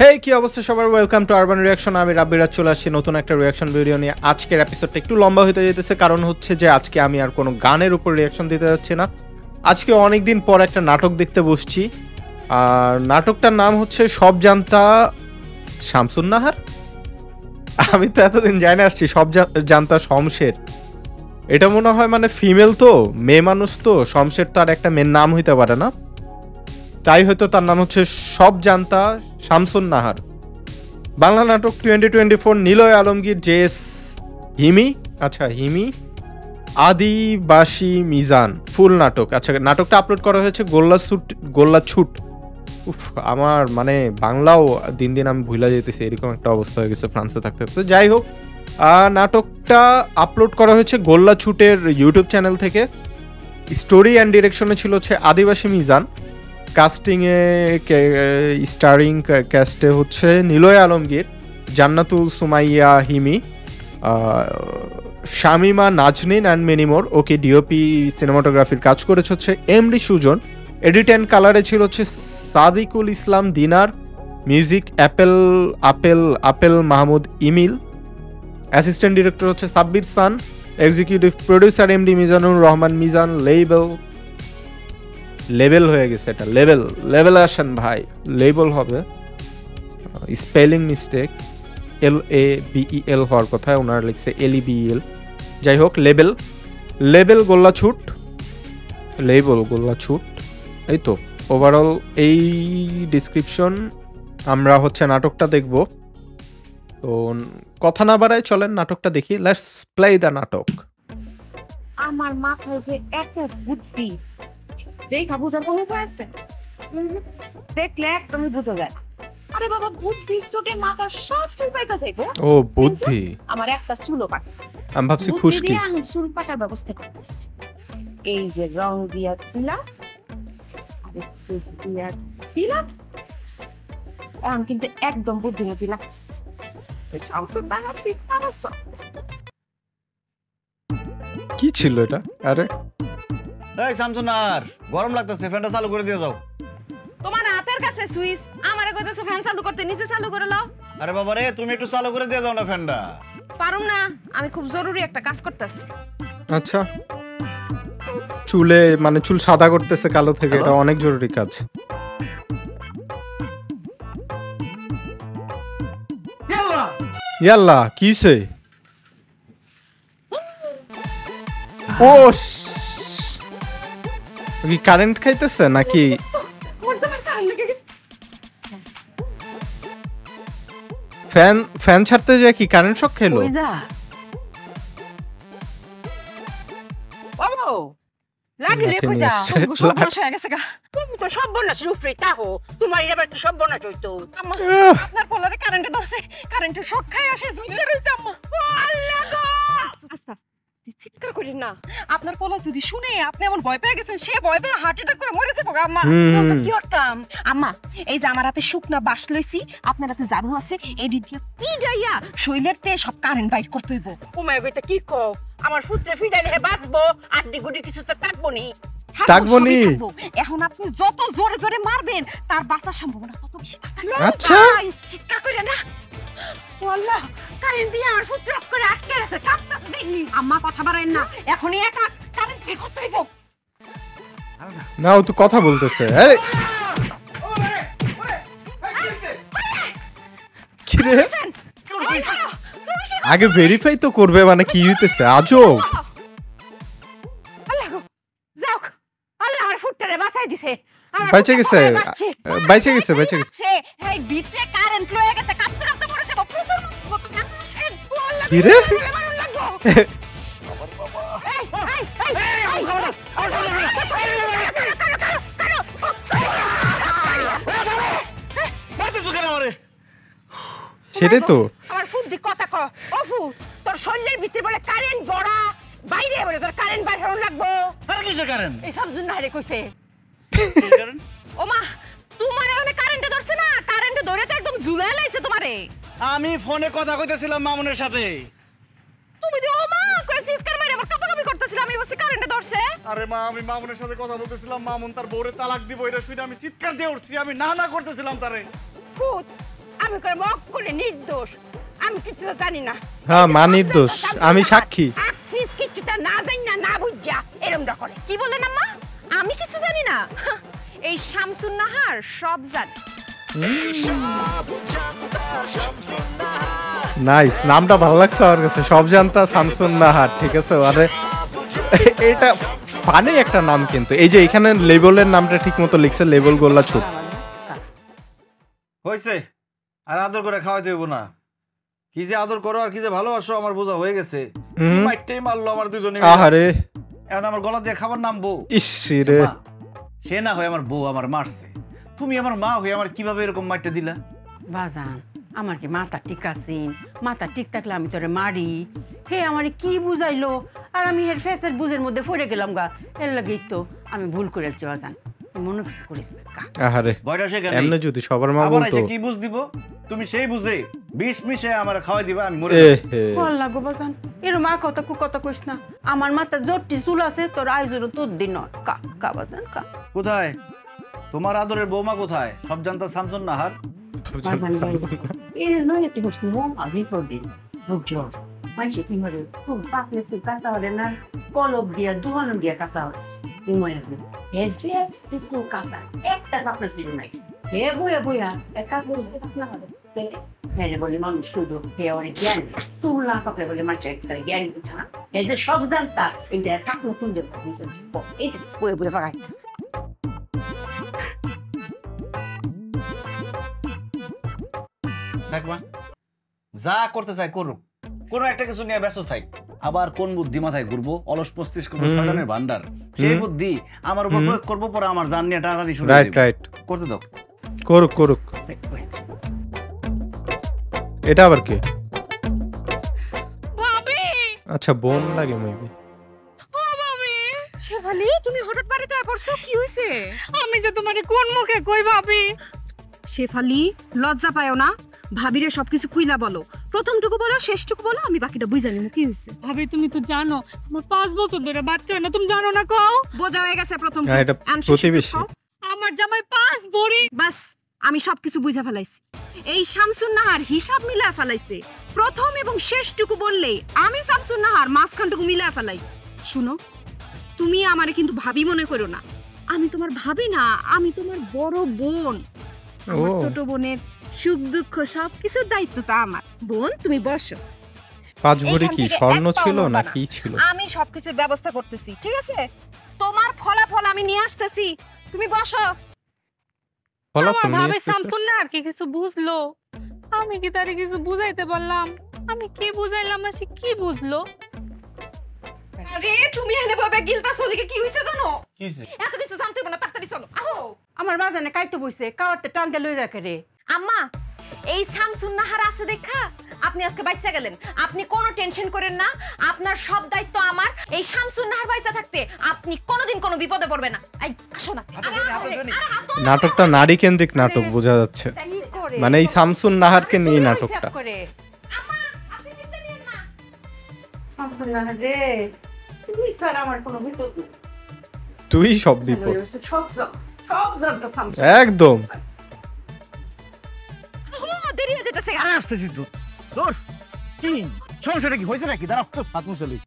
হেই কি অবস্থা সবার, ওয়েলকাম টু আরবান রিয়াকশন। আমি রাব্বিরাজ চলে আসছি নতুন একটা রিয়াকশন ভিডিও নিয়ে। আজকের এপিসোডটা একটু লম্বা হতে যেতেছে, কারণ হচ্ছে যে আজকে আমি আর কোনো গানের উপর রিয়াকশন দিতে যাচ্ছি না। আজকে অনেকদিন পর একটা নাটক দেখতে বসছি, আর নাটকটার নাম হচ্ছে সব জানতা শামসুন নাহার। আমি তো এতদিন জানি আসছি সব জানতা শমশের। এটা মনে হয় মানে ফিমেল, তো মেয়ে মানুষ, তো শমশের তো আর একটা মেয়ের নাম হইতে পারে না, তাই হয়তো তার নাম হচ্ছে সব জানতা শামসুন নাহার। বাংলা নাটক 2024, নিলয় আলমগীর, জেএস হিমি, আচ্ছা হিমি, আদিবাসী মিজান, ফুল নাটক। আচ্ছা, নাটকটা আপলোড করা হয়েছে গোল্লা ছুট। উফ, আমার মানে বাংলাও দিন দিন আমি ভুলে যেতেছি, এরকম একটা অবস্থা হয়ে গেছে ফ্রান্সে থাকতে থাকতে। যাই হোক, নাটকটা আপলোড করা হয়েছে গোল্লা ছুটের ইউটিউব চ্যানেল থেকে। স্টোরি অ্যান্ড ডিরেকশনে ছিল হচ্ছে আদিবাসী মিজান। কাস্টিংয়ে স্টারিং ক্যাস্টে হচ্ছে Niloy Alamgir, Jannatul Sumaiya Himi, Shamima Naznin and many more. Okay, DOP সিনেমাটোগ্রাফির কাজ করেছে হচ্ছে এমডি সুজন। এডিট অ্যান্ড কালারে ছিল হচ্ছে Sadikul Islam Dinar. Music Apel Mahmud Emil. Assistant director হচ্ছে Sabbir San. Executive producer MD Mizanur Rahman Mizan. Label হয়ে গেছে, এটা লেবেল আসেন ভাই, লেবেল হবে। স্পেলিং মিস্টেক, LABEL হওয়ার কথা, ওনারা লিখছে LEBEL। যাই হোক, লেবেল গোল্লা ছুট, এই তো ওভারঅল এই ডিসক্রিপশন। আমরা হচ্ছে নাটকটা দেখব, তো কথা না বাড়ায় চলেন নাটকটা দেখি। লেটস প্লে দ্য নাটক। আমার মাথায় যে এত বুদ্ধি, দেখা বুঝার কোনো উপায় আছে? দেখলে একদমই বুঝা যায়। আরে বাবা, বুদ্ধির চোটে মাথা সব চুল পাইকা যাইবো। ও বুদ্ধি, আমার একটা চুলও পাকে। আমি ভাবছি খুশকি। এখন চুল পাকার ব্যবস্থা করতেছি। এই যে রং দিয়া দিলাম, এখন কিন্তু একদম বুদ্ধিমতী লাগছে। কি ছিল এটা? আরে এই শামসুনার, গরম লাগতেছে, ফ্যানটা চালু করে দিয়ে যাও। তোমার হাতের কাছে সুইচ, আমারে কইতেছো ফ্যান চালু করতে, নিচে চালু করে লাও। আরে বাবা রে, তুমি একটু চালু করে দিয়ে যাও না ফ্যানটা। পারুম না, আমি খুব জরুরি একটা কাজ করতেছি। আচ্ছা, চুলে মানে চুল সাদা করতেছে কালো থেকে, এটা অনেক জরুরি কাজ। ইয়াল্লা কিসে? ও কি কারেন্ট খাইতেছে নাকি? ফ্যান ছাড়তে যায় কি কারেন্ট শক খেলো? লাগলে কইরা সর্বনাশ হয়ে গেছে গা। তুমি তো সর্বনাশ রূপরে তাহো, তোমার এবার তো সর্বনাশ হইতো। আম্মা, আপনার পোলারে কারেন্টে ধরছে, কারেন্টের শক খাই আসে জুইতে রইছে আম্মা। আল্লাহ গো! আস্তে আস্তে চিৎকার করেন না, আপনার পোলা যদি শুনে আপনি এমন ভয় পেয়ে গেছেন, সে ভয় পেয়ে হার্ট অ্যাটাক করে মরে যাবে আম্মা। কি করতাম? আম্মা, এই যে আমার হাতে শুকনা বাঁশ লইছি, আপনার হাতে ঝাড়ু আছে, এডি দিয়ে পিডাইয়া শৈলের তে সব কারেন্ট বাইর করতে হইব। ওমায় কইতা কি কও? আমার পুত্রে ফিডাইলে হে বাঁচবো, আড্ডি গুডি কিছু তো থাকবো নি। থাকবনি। এখন আপনি যত জোরে জোরে মারবেন, তার বাঁচার সম্ভাবনা তত বেশি থাকবে। আচ্ছা, চিৎকার করেন না। ও আল্লাহ, কারেন্ট দিয়ে আমার পুত্র করে আটকে আছে, কাঁপতা দেখি। আম্মা কথা বাড়াইন না, এখনই একা কারেন্ট বের করতে হইব। না, ও তো কথা বলতেছে। আরে কি রে, আগে ভেরিফাই তো করবে, মানে কি হইতেছে আজও। আল্লাহ গো, যাও, আল্লাহ আমার পুত্ররে বাঁচাই দিছে। বেঁচে গেছে। এই ভিতরে কারেন্ট লয়ে গেছে, কাঁপতে কাঁপতে মরে যাব। প্রচুর কত আসেন। কি রে? সেটাই তো আমার ফুদ্দি কথা ক। ও ফুদ, তোর শরীরের ভিতরে বলে কারেন্ট বড়া, বাইরে বলে তোর কারেন্ট বাইরে হন লাগবো। আরে কিসের কারেন্ট? এই সব জন্য হারে কইছে। ও মা, তোমারে ওনে কারেন্টে ধরছে না, কারেন্টে ধরে তো একদম ঝুলাই লাইছে তোমারে। আমি ফোনে কথা কইতেছিলাম মামুনের সাথে। তুমি দি ও মা কই চিৎকার মারে আবার কাঁপাকাঁপি করতেছিলাম, আমি বসে কারেন্টে ধরছে। আরে মা, আমি মামুনের সাথে কথা বলতেছিলাম, মামুন তার বউরে তালাক দিব, এটা শুনে আমি চিৎকার দিয়ে উঠছি, আমি না করতেছিলাম তারে। ফুদ, নোংরামি করে মক করে নির্দোষ। আমি কিছু তো জানি না। হ্যাঁ মা নির্দোষ, আমি সাক্ষী। কিছু তো না জানি না, না বুঝা এরমটা করে। কি বললেন আম্মা? আমি কিছু জানি না? এই শামসুন নাহার সব জানে। নাইস, নামটা ভালো লাগছে আমার কাছে, সব জানতা শামসুন নাহার। ঠিক আছে, আরে এটা ফানি একটা নাম কিন্তু। এই যে এখানে লেবেলের নামটা ঠিক মতো লিখছে, লেবেল গোল্লা ছোট। হয়েছে, আর আদর করে খাওয়াই দেবো না। কি যে আদর করো আর কি যে ভালোবাসো আমার বোঝা হয়ে গেছে। মাইরটাই মারলো আমার দুজনে। আহারে, এখন আমার গলা দিয়ে খাবার নামবো। ইস রে, সে না হয় আমার বউ আমার মারছে, তুমি আমার মা হয়ে আমার কিভাবে এরকম মাইরটা দিলা? বাজান, আমার কি মাথা ঠিক আছে? মাথা ঠিক থাকলে আমি তোরে মারি? হে আমারে কি বুঝাইলো, আর আমি এর ফেসের বুঝের মধ্যে পড়ে গেলাম গা। এর লাগেই তো আমি ভুল করেছি বাজান, মনে কিছু করিস না। আহারে, বয়টা সে কেন এমনি যদি সবার মা আবার বলতো। এসে কি বুঝ দিব? তুমি সেই বুঝে বিষ মিশে আমার খাওয়াই দিবা, আমি মরে এ যাবো। হে, ভাল লাগো বাজান, এর মা কথা কু কথা কইস না। আমার মাথা জোরটি চুল আছে, তোর আইজোর তোর দিন কা কা বাজান কা। কোথায় তোমার আদরের বৌমা? কোথায় সব জানতা শামসুন নাহার? বাজান এর নয় তুই কইস না, আমি পড়দিন বুঝছো। মাইছে কি মরে খুব পাকলেস তুই কাঁচা হলে না, কলব দিয়া দুহানো দিয়া কাঁচা হচ্ছে। তুই মনে রাখবি এর যে কিছু কাঁচা একটা পাকলেস দিল নাই। হে বইয়া বইয়া এক কাজ করে না হবে। হ্যাঁ বলি মানুষ শুধু হে অনেক জ্ঞান তুলনা কাপড়ে বলে মাঠে একটা জ্ঞান বুঝা না। এই যে সব জানতা এইটা থাকলো কোন যে এই বইয়া বইয়া ফাঁকা গেছে। দেখ মা, যা করতে চাই করুক, কোনো একটা কিছু নিয়ে ব্যস্ত থাক। আবার কোন বুদ্ধি মাথায় ঘুরবো, অলস পস্তিস করবো, শয়তানের ভান্ডার। সেই বুদ্ধি আমার উপর প্রয়োগ করবো, পরে আমার জান নিয়ে টানাটানি শুরু রাইট রাইট, করতে দাও। করুক করুক। এটা আবার কে? ভাবি, আচ্ছা বোন লাগে মেবি। ও ভাবি, শেফালি, তুমি হঠাৎ বাড়িতে পড়ছো, কি হইছে? আমি যে তোমারে কোন মুখে কই ভাবি? শেফালি, লজ্জা পায়ও না? ভাবিরে সবকিছু খুইলা বলো, প্রথমটুকু বলো, শেষটুকু বলো, আমি বাকিটা বুঝা নিব। কি হইছে? ভাবি তুমি তো জানো আমার 5 বছর ধরে বাচ্চা হয় না, তুমি জানো না? কও বোঝা হয়ে গেছে প্রথম। হ্যাঁ, এটা প্রতিবেশী। আমার জামাই 5 ভরি। বাস, আমি সবকিছু বুঝা ফেলাইছি। এই শামসুন নাহার হিসাব মিলায় ফেলাইছে। প্রথম এবং শেষটুকু বললেই আমি শামসুন নাহার মাঝখানটুকু মিলায় ফেলাই। শুনো, তুমি আমারে কিন্তু ভাবি মনে করো না। আমি তোমার ভাবি না, আমি তোমার বড় বোন। আমার ও। ছোট বোনের সুখ দুঃখ সবকিছুর দায়িত্ব তো আমার। বোন, তুমি বসো। 5 ভরি এইখান কি থেকে স্বর্ণ এক পাও ছিল নড়বা না না। কি ছিল? আমি সবকিছুর ব্যবস্থা করতেছি, ঠিক আছে? তোমার ফলাফল আমি নিয়ে আসতেছি, তুমি বসো। আমার ফলাফল নিয়ে ভাবি এসেছে। শামসুন না আর কি কিছু বুঝলো? আমি কি তারে কিছু বুঝাইতে পারলাম? আমি কি বুঝাইলাম না সে কি বুঝলো? আরে তুমি এনে ববে গিলতাছো, ওদিকে কি হইছে জানো? কি হইছে? এত কিছু জানতে হবে না, তাড়াতাড়ি চলো। আহো। আমার বাজানে কাইতে বইছে, কাওয়ারতে টানতে লই রাখে রে। আম্মা, এই শামসুন নাহার আছে দেখা আপনি আজকে বাচ্চা গেলেন। আপনি কোনো টেনশন করেন না, আপনার সব দায়িত্ব আমার। এই শামসুন নাহার বাচ্চা থাকতে আপনি কোনোদিন কোনো বিপদে পড়বেন না। এই আসো না। হাতে ধরে, হাতে ধরে। আরে হাত ধরো না। নাটকটা নারী কেন্দ্রিক নাটক বোঝা যাচ্ছে। কি করে? মানে এই শামসুন নাহারকে নিয়ে নাটকটা। করে আম্মা, আপনি চিন্তা নিয়েন না। শামসুন নাহার রে, তুই স্যার আমার কোনো বিপদ নেই। তুই সব বিপদ সব জানতো শামসুন। একদম। ও, দেরি হয়ে যেতেছে। আসতেছি তো দোষ কি সমস্যাটা কি হয়েছে নাকি? দাঁড়াও তো, হাত মুছলি।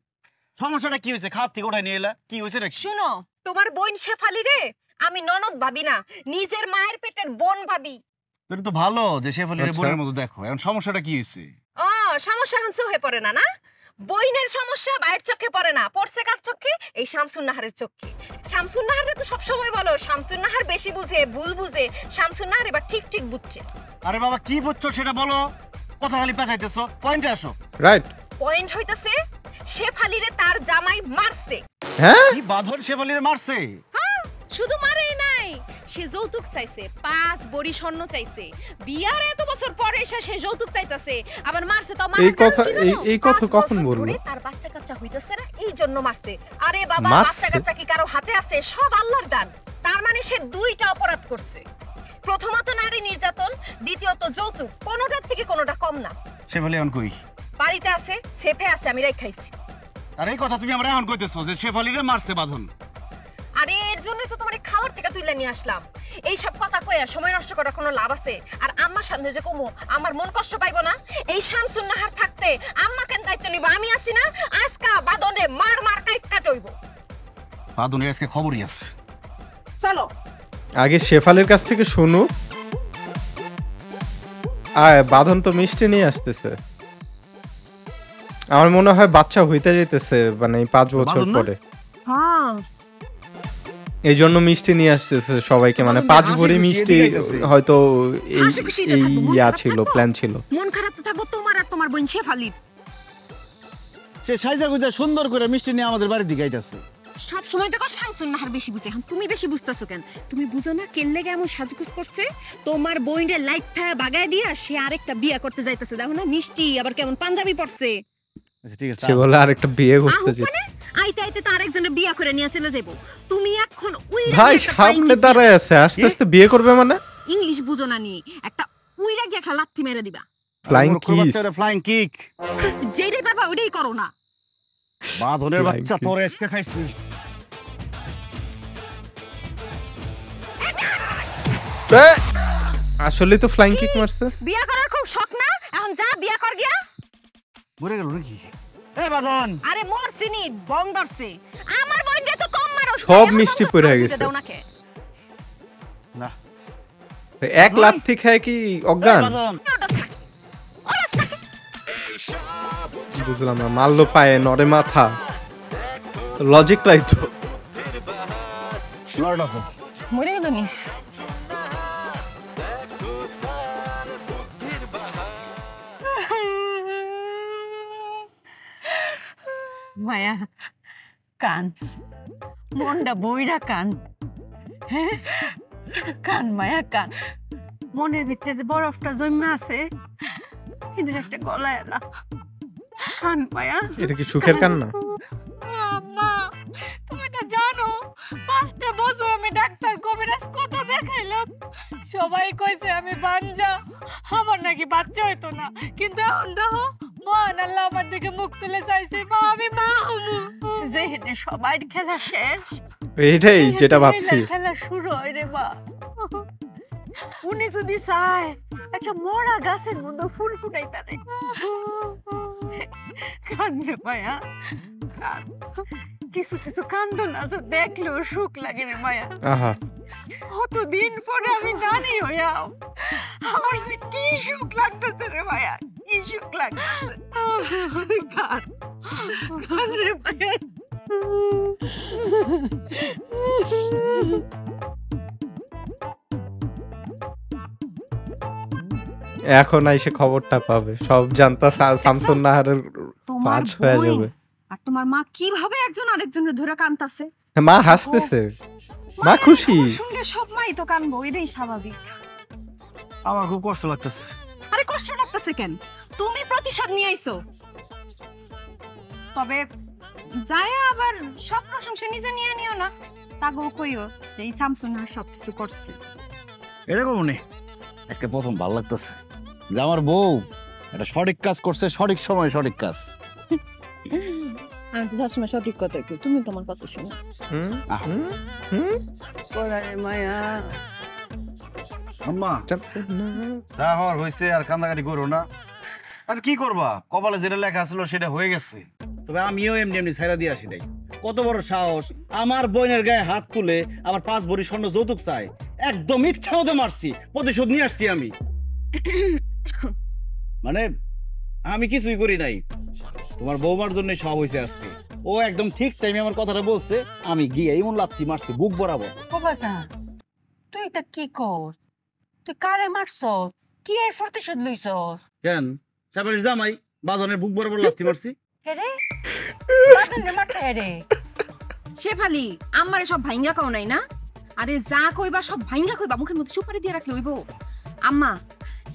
সমস্যাটা কি হয়েছে? খাত থেকে ওঠাই নিয়ে এলা, কি হয়েছে নাকি? শুনো, তোমার বোন শেফালি রে আমি ননদ ভাবি না, নিজের মায়ের পেটের বোন ভাবি। তোর তো ভালো যে শেফালির আচ্ছা। বোনের মতো দেখো। এখন সমস্যাটা কি হয়েছে? ও, সমস্যা হানছে হয়ে পড়ে না না? বইনের সমস্যা বাইরের চোখে পড়ে না, পড়ছে কার চোখে? এই শামসুন নাহারের চোখে। শামসুন নাহার তো সবসময় বলো শামসুন নাহার বেশি বুঝে, ভুল বুঝে। শামসুন নাহার এবার ঠিক ঠিক বুঝছে। আরে বাবা কি বুঝছো সেটা বলো, কথা খালি পেঁচাইতেছো, পয়েন্টে আসো। রাইট। পয়েন্ট হইতাছে শেফালিরে তার জামাই মারছে। হ্যাঁ, কি বাঁধন শেফালির মারছে? হ্যাঁ, শুধু মারেই নাই, সে যৌতুক চাইছে, 5 ভরি স্বর্ণ চাইছে। বিয়ার এত বছর পরে এসে সে যৌতুক চাইতাছে, আবার মারছে। তো এই কথা- এই কথা কখন বললো? তার বাচ্চা কাচ্চা হইতাছে না, এই জন্য মারছে। আরে বাবা, মারছে? বাচ্চা কাচ্চা কি কারো হাতে আছে? সব আল্লাহর দান। তার মানে সে 2টা অপরাধ করছে। প্রথমত নারী নির্যাতন, দ্বিতীয়ত যৌতুক। কোনোটার থেকে কোনোটা কম না। শেফালি এখন কই? বাড়িতে আছে, সেফে আছে, আমি রাখাইছি। আর এই কথা তুমি আমরা এখন কইতেছো যে শেফালিরে মারছে বাঁধন? আরে এর জন্যই তো তোমারে খাওয়া শহর থেকে তুইলা নিয়ে আসলাম। এই সব কথা কইয়া সময় নষ্ট করার কোনো লাভ আছে? আর আম্মার সামনে যে কমু আমার মন কষ্ট পাইবো না? এই শামসুন নাহার থাকতে আম্মা কেন দায়িত্ব নিব? আমি আছি না? আজকা বাদনে মার মার কাইট হইব। বাদনের আজকে খবরই আছে। চলো আগে শেফালির কাছ থেকে শুনু। আয় বাঁধন তো মিষ্টি নিয়ে আসতেছে, আমার মনে হয় বাচ্চা হইতে যাইতেছে মানে 5 বছর বাঁধন না? পরে, হ্যাঁ এই জন্য মিষ্টি নিয়ে আসতেছে সবাইকে, মানে বাঁধন 5 হাসি ভরি খুশি মিষ্টি এদিকে আইতাছে। হয়তো এই হাসি খুশিতে এই থাকবো, মন ইয়া খারাপ ছিল, থাকবো? প্ল্যান ছিল। মন খারাপ তো থাকবো তোমার আর তোমার বোন শেফালির। সে সাইজা গুজা সুন্দর করে মিষ্টি নিয়ে আমাদের বাড়ির দিকে আইতাছে। সব সময় দেখো শামসুন নাহার বেশি বুঝে, এখন তুমি বেশি বুঝতেছো কেন? তুমি বুঝো না কেন লেগে এমন সাজগুজ করছে? তোমার বইনের লাইট থায়া বাগায় দিয়া সে আরেকটা বিয়া করতে যাইতেছে। দেখো না মিষ্টি আবার কেমন পাঞ্জাবি পরছে। আচ্ছা ঠিক আছে। সে বলে আরেকটা বিয়ে করতে আহুক মানে আইতে আইতে তো আরেকজনের বিয়া করে নিয়ে চলে যাবো। তুমি এখন ভাই সামনে দাঁড়ায় আছে, আস্তে আস্তে বিয়ে করবে মানে। ইংলিশ বুঝো না নি, একটা উইরা গিয়া খেলা লাথি মেরে দিবা। Flying kiss, flying kick. যেটাই পারবা ওইটাই করো না। বাঁধনের Flying বাচ্চা kick। তোরে আজকে খাইছি। আসলে তো ফ্লাইং কিক মারছে। বিয়া করার খুব শখ না? এখন যা বিয়া কর গিয়া। মরে গেল নাকি? এ বাঁধন আরে মোর সিনি বং ধরছে। আমার বোনরে তো কম মারো। সব মিষ্টি পড়ে গেছে। দাও নাকে। না 1 লাথি খায় কি অজ্ঞান? বাঁধন বুঝলাম না, মারলো পায়ে নরে মাথা, লজিক নাই তো। লর্ড অফ মরে গেল নি। মায়া কান, মনটা বইরা কান, হ্যাঁ কান মায়া কান। মনের ভিতরে যে বরফটা জমা আছে এদের একটা গলায় এলা কান মায়া। এটা কি সুখের কান্না? আম্মা তুমি তো জানো 5টা বছর আমি ডাক্তার কবিরাজ কত দেখাইলাম, সবাই কইছে আমি বাঞ্জা, আমার নাকি বাচ্চা হইতো না। কিন্তু এখন দেখো মহান আল্লাহ আমার দিকে মুখ তুলে চাইছে, মা আমি মা হমু। যেহেতু সবাই খেলা শেষ, এইটাই যেটা এহেনে ভাবছি। খেলা শুরু হয় রে মা। উনি যদি চায় একটা মরা গাছের মধ্যে ফুল ফুটাই তারে কান রে মায়া কান। কিছু কিছু কান্দন আছে দেখলেও সুখ লাগে রে মায়া। আহা, কতদিন পরে আমি নানি হইয়াও আমার যে কি সুখ লাগতেছে রে মায়া, কি সুখ লাগতেছে। কান কান রে মায়া। এখন আইসে খবরটা পাবে, সব জানতা শামসুন নাহারের তোমার পাঁচ হয়ে বোন যাবে। আর তোমার মা কিভাবে একজন আরেকজনের ধরে কাঁদতাছে। মা হাসতেছে, মা খুশি। শুনলে সব মাই তো কানবো, এটাই স্বাভাবিক। আমার খুব কষ্ট লাগতেছে। আরে কষ্ট লাগতেছে কেন? তুমি প্রতিশোধ নিয়ে আইছো। তবে যায় আবার সব প্রশংসা নিজে নিয়ে নিও না। তাগো কইও যে এই শামসুন নাহার সবকিছু করছে। এটা কম নেই, আজকে প্রথম ভালো লাগতেছে যে আমার বউ একটা সঠিক কাজ করছে, সঠিক সময় সঠিক কাজ। আমি তো সবসময় সঠিক কথা কই, তুমি তোমার কথা শোনো। হুম, হুম, হুম। পড়ারে মায়া। আম্মা যা হওয়ার হয়েছে, আর কান্দাকাটি করো না। আর কি করবা, কপালে যেটা লেখা ছিল সেটা হয়ে গেছে। তবে আমিও এমনি এমনি ছাইরা দিয়ে আসি নাই। কত বড় সাহস, আমার বোনের গায়ে হাত তুলে আমার 5 ভরি স্বর্ণ যৌতুক চাই। একদম ইচ্ছা মতো মারছি, প্রতিশোধ নিয়ে আসছি আমি। মানে আমি কিছুই করি নাই, তোমার বৌমার জন্য সব হয়েছে আজকে। ও একদম ঠিক টাইমে আমার কথাটা বলছে, আমি গিয়ে এমন লাথি মারছি বুক বরাবর। বাবা তুই এটা কি কর? তুই কারে মারছ? কি এর প্রতিশোধ লইছ? কেন সাবারের জামাই বাদনের বুক বরাবর লাথি মারছি। হেরে বাদনে মারতে হেরে। শেফালি আমারে সব ভাইঙ্গা কও নাই না? আরে যা কইবা সব ভাইঙ্গা কইবা, মুখের মধ্যে সুপারি দিয়ে রাখলে হইব? আম্মা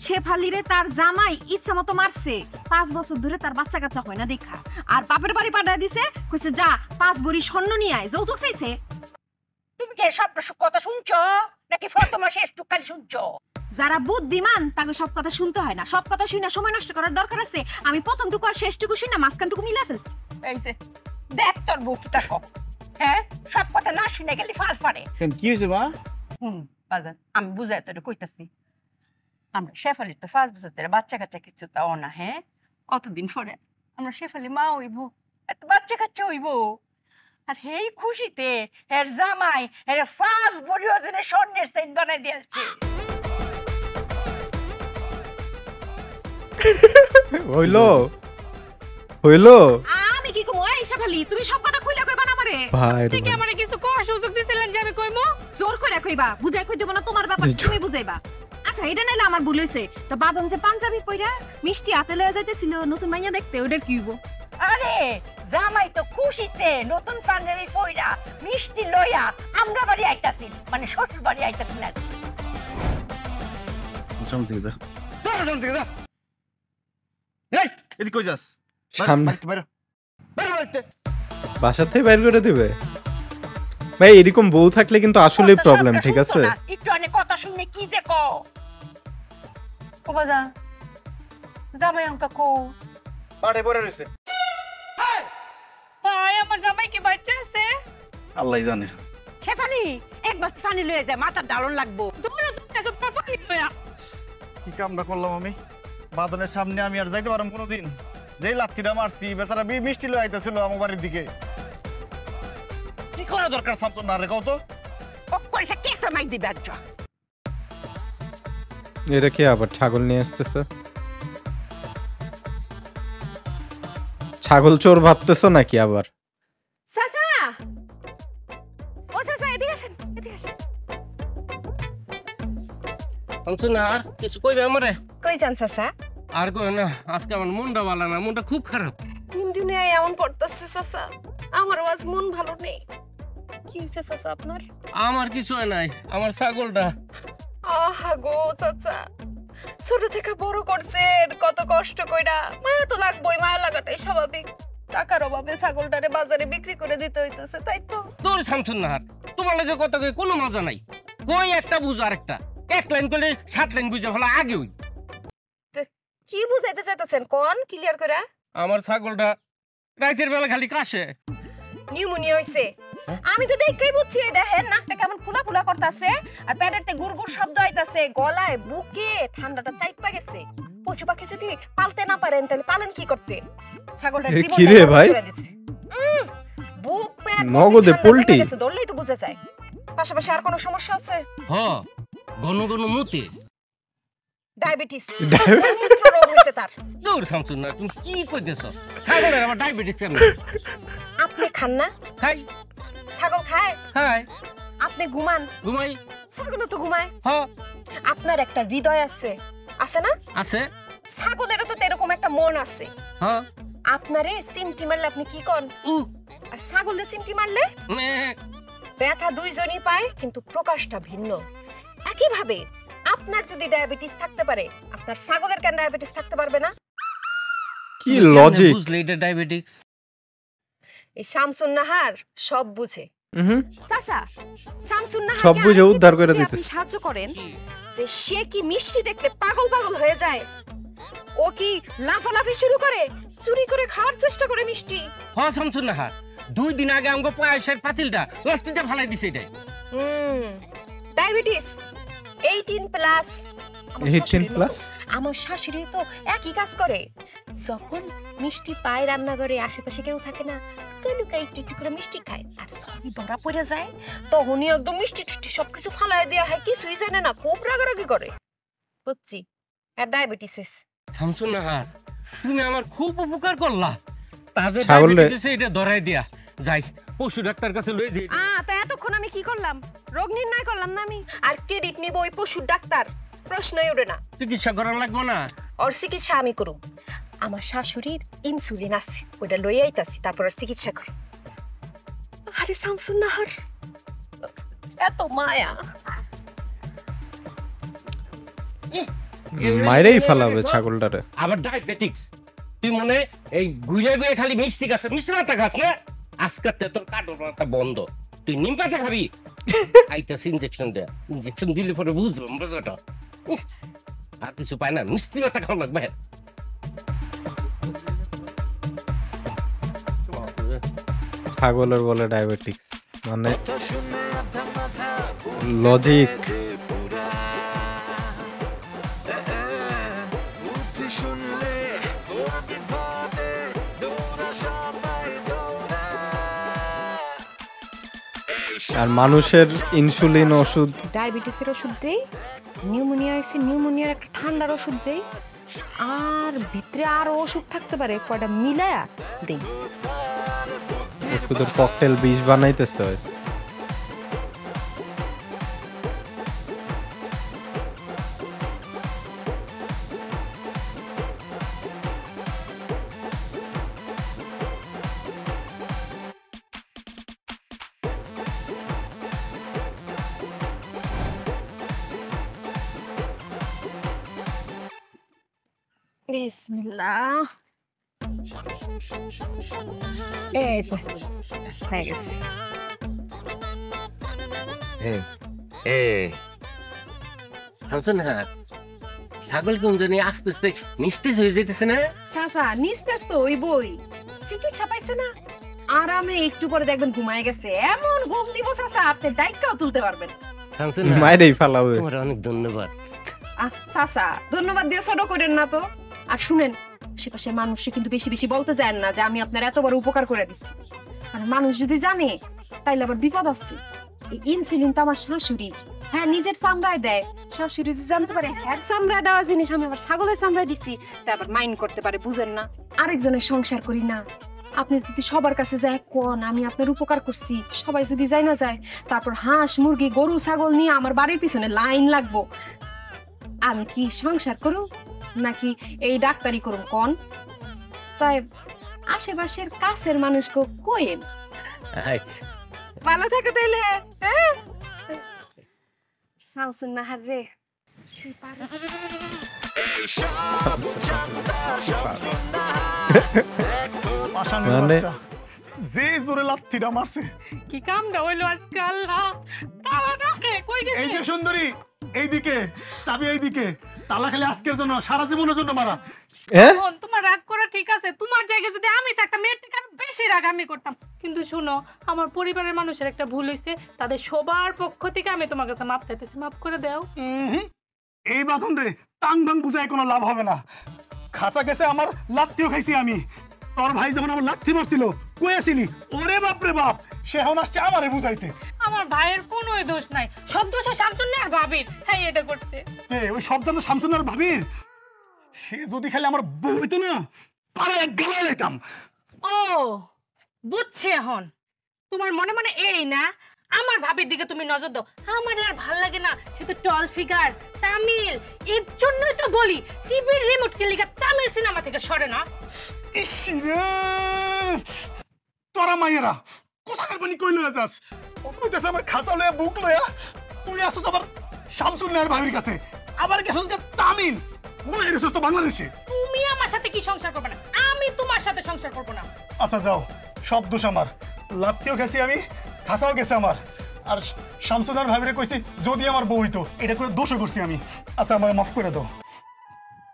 শেফালিরে তার জামাই ইচ্ছা মতো মারছে, 5 বছর ধরে তার বাচ্চা কাচ্চা হয় না দেখা। আর বাপের বাড়ি পাঠায় দিছে, কইছে যা 5 ভরি স্বর্ণ নিয়ে আয়, যৌতুক চাইছে। তুমি কি সব কথা শুনছ নাকি তোমার শেষ টুকালি শুনছ? যারা বুদ্ধিমান তাকে সব কথা শুনতে হয় না। সব কথা শুনে সময় নষ্ট করার দরকার আছে? আমি প্রথমটুকু আর শেষটুকু শুনে মাঝখানটুকু মিলা ফেলছি। এই যে দেখ তোর বউ কি তাকো। হ্যাঁ সব কথা না শুনে গেলি ফাল ফাড়ে। কেন কি হয়েছে মা? বাজান আমি বুঝাই তোরে কইতাছি, আমরা শেফালির তো 5 বছর ধরে বাচ্চা কাচ্চা কিছু তাও না। হ্যাঁ কতদিন পরে আমরা শেফালি মা হইব, এত বাচ্চা কাচ্চা হইব। আর হেই খুশিতে এর জামাই এর 5 বড় ওজনের স্বর্ণের চেইন বানাই দিয়েছে। হইলো হইলো আমি কি কমু এই শেফালি, তুমি সব কথা খুইলা কইবা না আমারে। ভাই রে ঠিক ভাই। আমারে কিছু কোয়া সুযোগ দিছিলেন যে আমি কইমু? জোর করে কইবা, বুঝাই কই দেব না, তোমার ব্যাপার তুমি বুঝাইবা। আচ্ছা এটা নাইলে আমার ভুল হইছে, তো বাদন যে পাঞ্জাবি পইরা মিষ্টি হাতে লয়ে যাইতেছিল নতুন মাইয়া দেখতে, ওইটার কি হইব? আরে জামাই তো খুশিতে নতুন পাঞ্জাবি পইরা মিষ্টি লইয়া আমরা বাড়ি আইতাছি, মানে শ্বশুর বাড়ি আইতাছি না। সামনে থেকে যা, সামনে থেকে যা। এই এদিকে কই যাস? সামনে বাইরে বাইরে। বাসা থেকে বাইর করে দিবে? ভাই এরকম বউ থাকলে কিন্তু আসলে প্রবলেম, ঠিক আছে? একটু অনেক কথা শুনে কি যে কো ও বাজা জামাই অঙ্কা কো পাড়ে পড়ে রইছে। ভাই আমার জামাই কি বাচ্চা আছে? আল্লাহই জানে। শেফালি একবার পানি লয়ে যায়, মাথার ডালন লাগবো। তোমরা তো কাছে পানি লয়া কি কামটা করলাম আমি? বাদনের সামনে আমি আর যাইতে পারলাম কোনোদিন? যেই লাত্তিটা মারছি বেচারা মিষ্টি লয়ে আইতেছিল আমার বাড়ির দিকে। কি করা দরকার সামতো না রে কও তো? ও কইছে কেসে মাই দিবে আচ্ছা। এটা কি আবার ছাগল নিয়ে আসতেছে? ছাগল চোর ভাবতেছো নাকি আবার? চাচা, ও চাচা এদিকে আসেন, এদিকে আসেন। না আর কিছু কইবে আমারে? কই যান চাচা? আর কই না, আজকে আমার মনটা ভালো না, মনটা খুব খারাপ। 3 দিনে এমন পড়তেছে চাচা, আমার আজ মন ভালো নেই। কি হইছে চাচা আপনার? আমার কিছু হয় নাই, আমার ছাগলটা। আহা গো চাচা, ছোট থেকে বড় করছেন কত কষ্ট কইরা, মায়া তো লাগবেই, মায়া লাগাটাই স্বাভাবিক। টাকার অভাবে ছাগলটারে বাজারে বিক্রি করে দিতে হইতেছে, তাই তো? তোর শামসুন নাহার, তোমার লাগে কত কই কোনো মজা নাই। কই একটা বুঝ আর একটা, এক লাইন করলে 7 লাইন বুঝা ভালো আগে হই। কি বুঝাইতে চাইতেছেন কোন ক্লিয়ার করে? আমার ছাগলটা রাতের বেলা খালি কাশে। নিউমোনিয়া হইছে। আমি তো দেখেই বুঝছি, এই দেখেন নাকটা কেমন ফুলা ফুলা করতেছে, আর পেটেতে গুড়গুড় শব্দ হইতাছে, গলায় বুকে ঠান্ডাটা চাইপা গেছে। পশু পাখি যদি পালতে না পারেন তাহলে পালেন কি করতে? ছাগলটার এ জীবন কি রে ভাই? বুক পেট নগদে পোল্ট্রি। ধরলেই তো বুঝা যায়। পাশাপাশি আর কোনো সমস্যা আছে? হ ঘন ঘন মুতে। ডায়াবেটিস, মূত্র রোগ হইছে তার। তোর শামসুন না, তুমি কি কইতেছ? ছাগলের আমার ডায়াবেটিস আমি আপনি খান না? খাই। ছাগল খায়? খাই। আপনি ঘুমান? ঘুমাই। ছাগলও তো ঘুমায়। হ আপনার একটা হৃদয় আছে, আছে না? আছে। ছাগলেরও তো এরকম একটা মন আছে। হ আপনারে চিমটি মারলে আপনি কি কন? উ আর ছাগলের চিমটি মারলে মে ব্যথা দুইজনই পায়, কিন্তু প্রকাশটা ভিন্ন। একইভাবে আপনার যদি ডায়াবেটিস থাকতে পারে, আপনার ছাগলের কেন ডায়াবেটিস থাকতে পারবে না? কি লজিক! বুঝলে এটা ডায়াবেটিস? এই শামসুন নাহার সব বুঝে। চাচা, শামসুন নাহার সব বুঝে উদ্ধার করে দিতেছে। আপনি সাহায্য করেন যে সে কি মিষ্টি দেখলে পাগল পাগল হয়ে যায়? ও কি লাফালাফি শুরু করে, চুরি করে খাওয়ার চেষ্টা করে মিষ্টি? হ শামসুন নাহার, 2 দিন আগে আমগো পায়েসের পাতিলটা লাস্তিতে ফালাই দিছে এটাই। Diabetes 18 plus. 18 প্লাস? আমার শাশুড়ি তো একই কাজ করে। যখন মিষ্টি পায় রান্নাঘরে, আশেপাশে কেউ থাকে না, লুকাই একটু একটু করে মিষ্টি খায়, আর যখনই ধরা পড়ে যায় তখনই একদম মিষ্টি টিষ্টি সবকিছু ফালাই দেওয়া হয়, কিছুই জানে না, খুব রাগারাগি করে। বুঝছি, আর ডায়াবেটিস। শামসুন নাহার, তুমি আমার খুব উপকার করলা। তাজে ছাগলে- ডায়াবেটিস এটা ধরাই দিয়া যাই পশু ডাক্তার কাছে লই যাই। তা এতক্ষণ আমি কি করলাম? রোগ নির্ণয় করলাম না আমি? আর ক্রেডিট নিব ওই পশুর ডাক্তার? প্রশ্নই ওঠে না। চিকিৎসা করা লাগবে না? ওর চিকিৎসা আমি করব। আমার শাশুড়ির ইনসুলিন আছে, ওইটা লই আইতাছি, তারপর আর চিকিৎসা করব। আরে শামসুন নাহার, এত মায়া। মাইরেই ফেলাবে ছাগলটারে। আবার ডায়াবেটিক্স? তুই মনে এই গুইয়ে গুইয়ে খালি মিষ্টি খাস, মিষ্টি মাথা খাস না? আজকে তোর কাটর মাথা বন্ধ, তুই নিম পাতা খাবি। আইতাস ইনজেকশন দে, ইনজেকশন দিলে পরে বুঝবো মজাটা। আর কিছু পায় না, মিষ্টি মাথা খাওয়া লাগবে। ছাগলের বলে ডায়াবেটিক্স। মানে লজিক আর মানুষের ইনসুলিন ওষুধ, ডায়াবেটিসের ওষুধ দেই, নিউমোনিয়া আছে নিউমোনিয়ার একটা ঠান্ডার ওষুধ দেই, আর ভিতরে আরো ওষুধ থাকতে পারে কয়টা মিলায়া দেই। ওষুধের ককটেল 20 বানাইতেছে হয়তো। বিসমিল্লাহ। এই তো হয়ে গেছে। শামসুন্নাহার, ছাগল কোন জানি আস্তে আস্তে নিস্তেজ হয়ে যেতেছে না? চাচা নিস্তেজ তো ওই বই, চিকিৎসা পাইছে না, আরামে একটু পরে দেখবেন ঘুমায় গেছে। এমন ঘুম দিব চাচা আপনি ডাইকাও তুলতে পারবেন। শামসুন্নাহার, মাইরেই ফেলাবে। তোমার অনেক ধন্যবাদ। চাচা ধন্যবাদ দিয়ে ছোট করেন না তো। আর শুনেন, আশেপাশের মানুষকে কিন্তু বেশি বেশি বলতে চান না যে আমি আপনার এত বড় উপকার করে দিচ্ছি। আর মানুষ যদি জানে তাইলে আবার বিপদ আছে। এই ইনসুলিন তো আমার শাশুড়ি, হ্যাঁ নিজের চামড়ায় দেয়। শাশুড়ি যদি জানতে পারে হ্যার চামড়ায় দেওয়া জিনিস আমি আবার ছাগলের চামড়ায় দিচ্ছি, তা আবার মাইন্ড করতে পারে, বুঝেন না? আরেকজনের সংসার করি না। আপনি যদি সবার কাছে যায় কোন আমি আপনার উপকার করছি, সবাই যদি যাই না যায়, তারপর হাঁস মুরগি গরু ছাগল নিয়ে আমার বাড়ির পিছনে লাইন লাগবো। আমি কি সংসার করুম নাকি এই ডাক্তারি করুম কোন? তাই আশেপাশের কাছের মানুষকে কইেন। আচ্ছা, ভালো থাকে তাইলে। হ্যাঁ শামসুন্নাহার রে, মানে যে জোরে লাথিটা মারছে। কি কামটা হইলো আজকে আল্লাহ, তালা ডাকে কই গেছে? এই যে সুন্দরী, এইদিকে চাবি, এইদিকে তালা খালি আজকের জন্য, সারা জীবনের জন্য মারা। বোন, তোমার রাগ করা ঠিক আছে, তোমার জায়গায় যদি আমি থাকতাম মেয়ের থেকে আরো বেশি রাগ আমি করতাম। কিন্তু শুনো, আমার পরিবারের মানুষের একটা ভুল হয়েছে, তাদের সবার পক্ষ থেকে আমি তোমার কাছে মাপ চাইতেছি, মাপ করে দাও। এই বাঁধন রে টাং ভাং বুঝায় কোনো লাভ হবে না। খাঁচা গেছে আমার, লাত্তিও খাইছি আমি। তোর ভাই যখন আমার লাথি মারছিল কয়েছিলি, ওরে বাপ রে বাপ, সে এখন আসছে আমারে বুঝাইতে। আমার ভাইয়ের কোনো দোষ নাই, সব দোষ শামসুন্নাহার ভাবির, তাই এটা করতে। ওই সব জানো শামসুন্নাহার ভাবির। সে যদি খালি আমার বউ হইতো না, পাড়ায় এক গালা লাইতাম। ও বুঝছি এখন, তোমার মনে মনে এই না আমার ভাবির দিকে তুমি নজর দাও। আমার আর ভাল লাগে না, সে তো টল ফিগার, তামিল, এর জন্যই তো বলি টিভির রিমোট কে লিগা তামিল সিনেমা থেকে সরে না। ইস রে, তোরা মাইয়েরা কোথাকার পানি কই লইয়া যাস? ও কইতাছে আমার খাঁচা লইয়া বুক লইয়া, তুই আসছিস আবার শামসুন্নাহার ভাবির কাছে, আবার গেছিস তামিল, বইয়ের এসেছিস তো বাংলাদেশে। তুমি আমার সাথে কি সংসার করবে না, আমি তোমার সাথে সংসার করব না। আচ্ছা যাও, সব দোষ আমার। লাত্তিও গেছি আমি, খাসাও গেছে আমার। আর শামসুন্নাহার ভাবিরে কইছি যদি আমার বউ হইতো, এটা করে দোষও করছি আমি। আচ্ছা আমার মাফ করে দাও।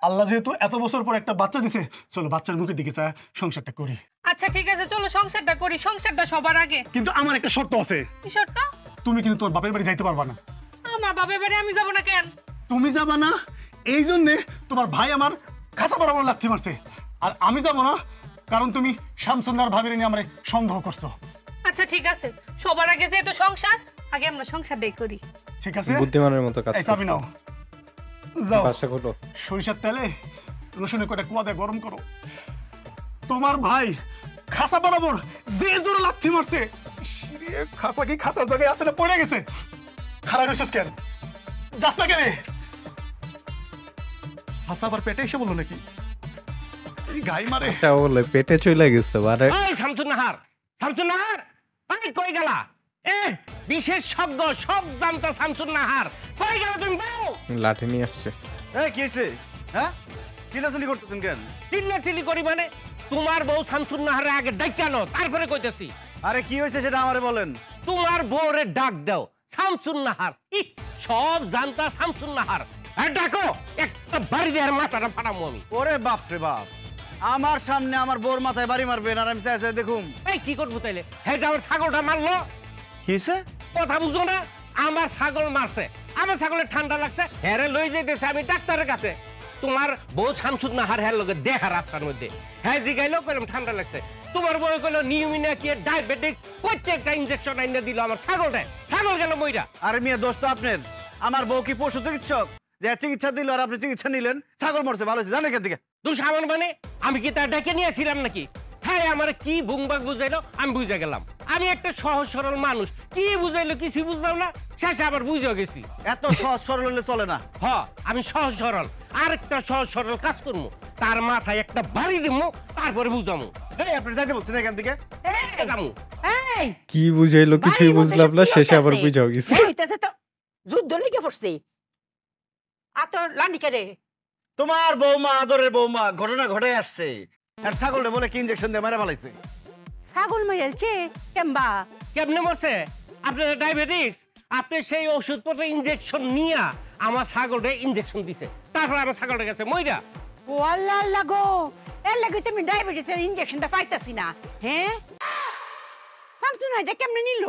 আল্লাহ যেহেতু এত বছর পর একটা বাচ্চা দিছে, চলো বাচ্চার মুখের দিকে চায় সংসারটা করি। আচ্ছা ঠিক আছে, চলো সংসারটা করি, সংসারটা সবার আগে। কিন্তু আমার একটা শর্ত আছে। কি শর্ত? তুমি কিন্তু তোর বাপের বাড়ি যাইতে পারবা না। আমার বাপের বাড়ি আমি যাব না কেন? তুমি যাবা না এই জন্যে তোমার ভাই আমার খাঁচা বরাবর লাথি মারছে, আর আমি যাব না কারণ তুমি শামসুন্নাহার ভাবির নিয়ে আমার সন্দেহ করছো। আচ্ছা ঠিক আছে, সবার আগে যেহেতু সংসার, আগে আমরা সংসারটাই করি। ঠিক আছে, বুদ্ধিমানের মতো কাজ এই চাবি নাও, যাও বাসা করো। সরিষার তেলে রসুনের কটা কুয়া দিয়ে গরম করো। তোমার ভাই খাঁচা বরাবর যে জোরে লাথি মারছে, খাঁচা কি খাঁচার জায়গায় আছে না পড়ে গেছে? খারাপ রয়েছিস কেন? যাস না কেন? খাঁচা আবার পেটে এসে বললো নাকি? গাই মারে বলে পেটে চলে গেছে। আরে এই শামসুন্নাহার, শামসুন্নাহার, এই কই গেলা? বিশেষজ্ঞ সব জানতা শামসুন্নাহার, কই গেলা তুমি? বউ লাঠি নিয়ে আসছে। কি হয়েছে? হ্যাঁ, চিল্লাচিল্লি করতেছেন কেন? চিল্লাচিল্লি করি মানে? তোমার বউ শামসুন্নাহারে আগে ডাইকানো, তারপরে কইতেছি। আরে কি হয়েছে সেটা আমারে বলেন। তোমার বউরে ডাক দাও শামসুন্নাহার। সব জানতা শামসুন্নাহার, আর ডাকো, একটা বাড়ি দেওয়ার মাথাটা ফাটামো আমি। ওরে বাপ রে বাপ, আমার সামনে আমার বউর মাথায় বাড়ি মারবেন আর আমি চাই দেখুন। এই কি করবো তাইলে? হ্যাঁ, আমার ছাগলটা মারলো, কিসে কথা বুঝো না? আমার ছাগল মারছে, আমার ছাগলের ঠান্ডা লাগছে, হ্যারে লই যাইতেছে আমি ডাক্তারের কাছে। তোমার বউ শামসুদ নাহার হ্যার লগে দেখা রাস্তার মধ্যে, হ্যাঁ জিগাইলো কইলাম ঠান্ডা লাগছে। তোমার বউ কইলো নিউমিনিয়া কি ডায়াবেটিস, প্রত্যেকটা ইনজেকশন আইনা দিল আমার ছাগলটা, ছাগল গেল মইরা। আরে মিয়া দোষ তো আপনার। আমার বউ কি পশু চিকিৎসক যে চিকিৎসা দিল আর আপনি চিকিৎসা নিলেন, ছাগল মরছে ভালো হয়েছে জানেন কেন দিকে? দোষ আমার মানে? আমি কি তার ডেকে নিয়েছিলাম নাকি? হ্যাঁ আমার কি বুংবাগ বুঝাইলো আমি বুঝে গেলাম। আমি একটা সহজ সরল মানুষ, কি বুঝাইলো কিছু বুঝলাম না, শেষে আবার বুঝে গেছি। এত সহজ সরল হলে চলে না। হ আমি সহজ সরল, আর একটা সহজ সরল কাজ করবো, তার মাথায় একটা বাড়ি দিমু, তারপরে বুঝামু। এই আপনি যাইতে বলছেন এখান থেকে? যামু। এই কি বুঝাইলো কিছুই বুঝলাম না, শেষে আবার বুঝাও গেছে। হইতাছে তো যুদ্ধ লেগে পড়ছে। আর তোর লান্ডি কে রে? তোমার বৌমা, আদরের বৌমা, ঘটনা ঘটে আসছে। আর ছাগলটা বলে কি ইনজেকশন দিয়ে মারা ফেলাইছে। ছাগল মাইলছে কেমবা? কেমনে মরছে? আপনার ডায়াবেটিস, আপনি সেই ওষুধপত্র ইনজেকশন নিয়া আমার ছাগলটা ইনজেকশন দিছে, তারপর আমার ছাগলটা গেছে মইরা। ও আল্লাহ আল্লাহ গো, এর লাগি তুমি ডায়াবেটিসের ইনজেকশনটা পাইতাছি না। হ্যাঁ শামসুন এটা কেমনে নিল?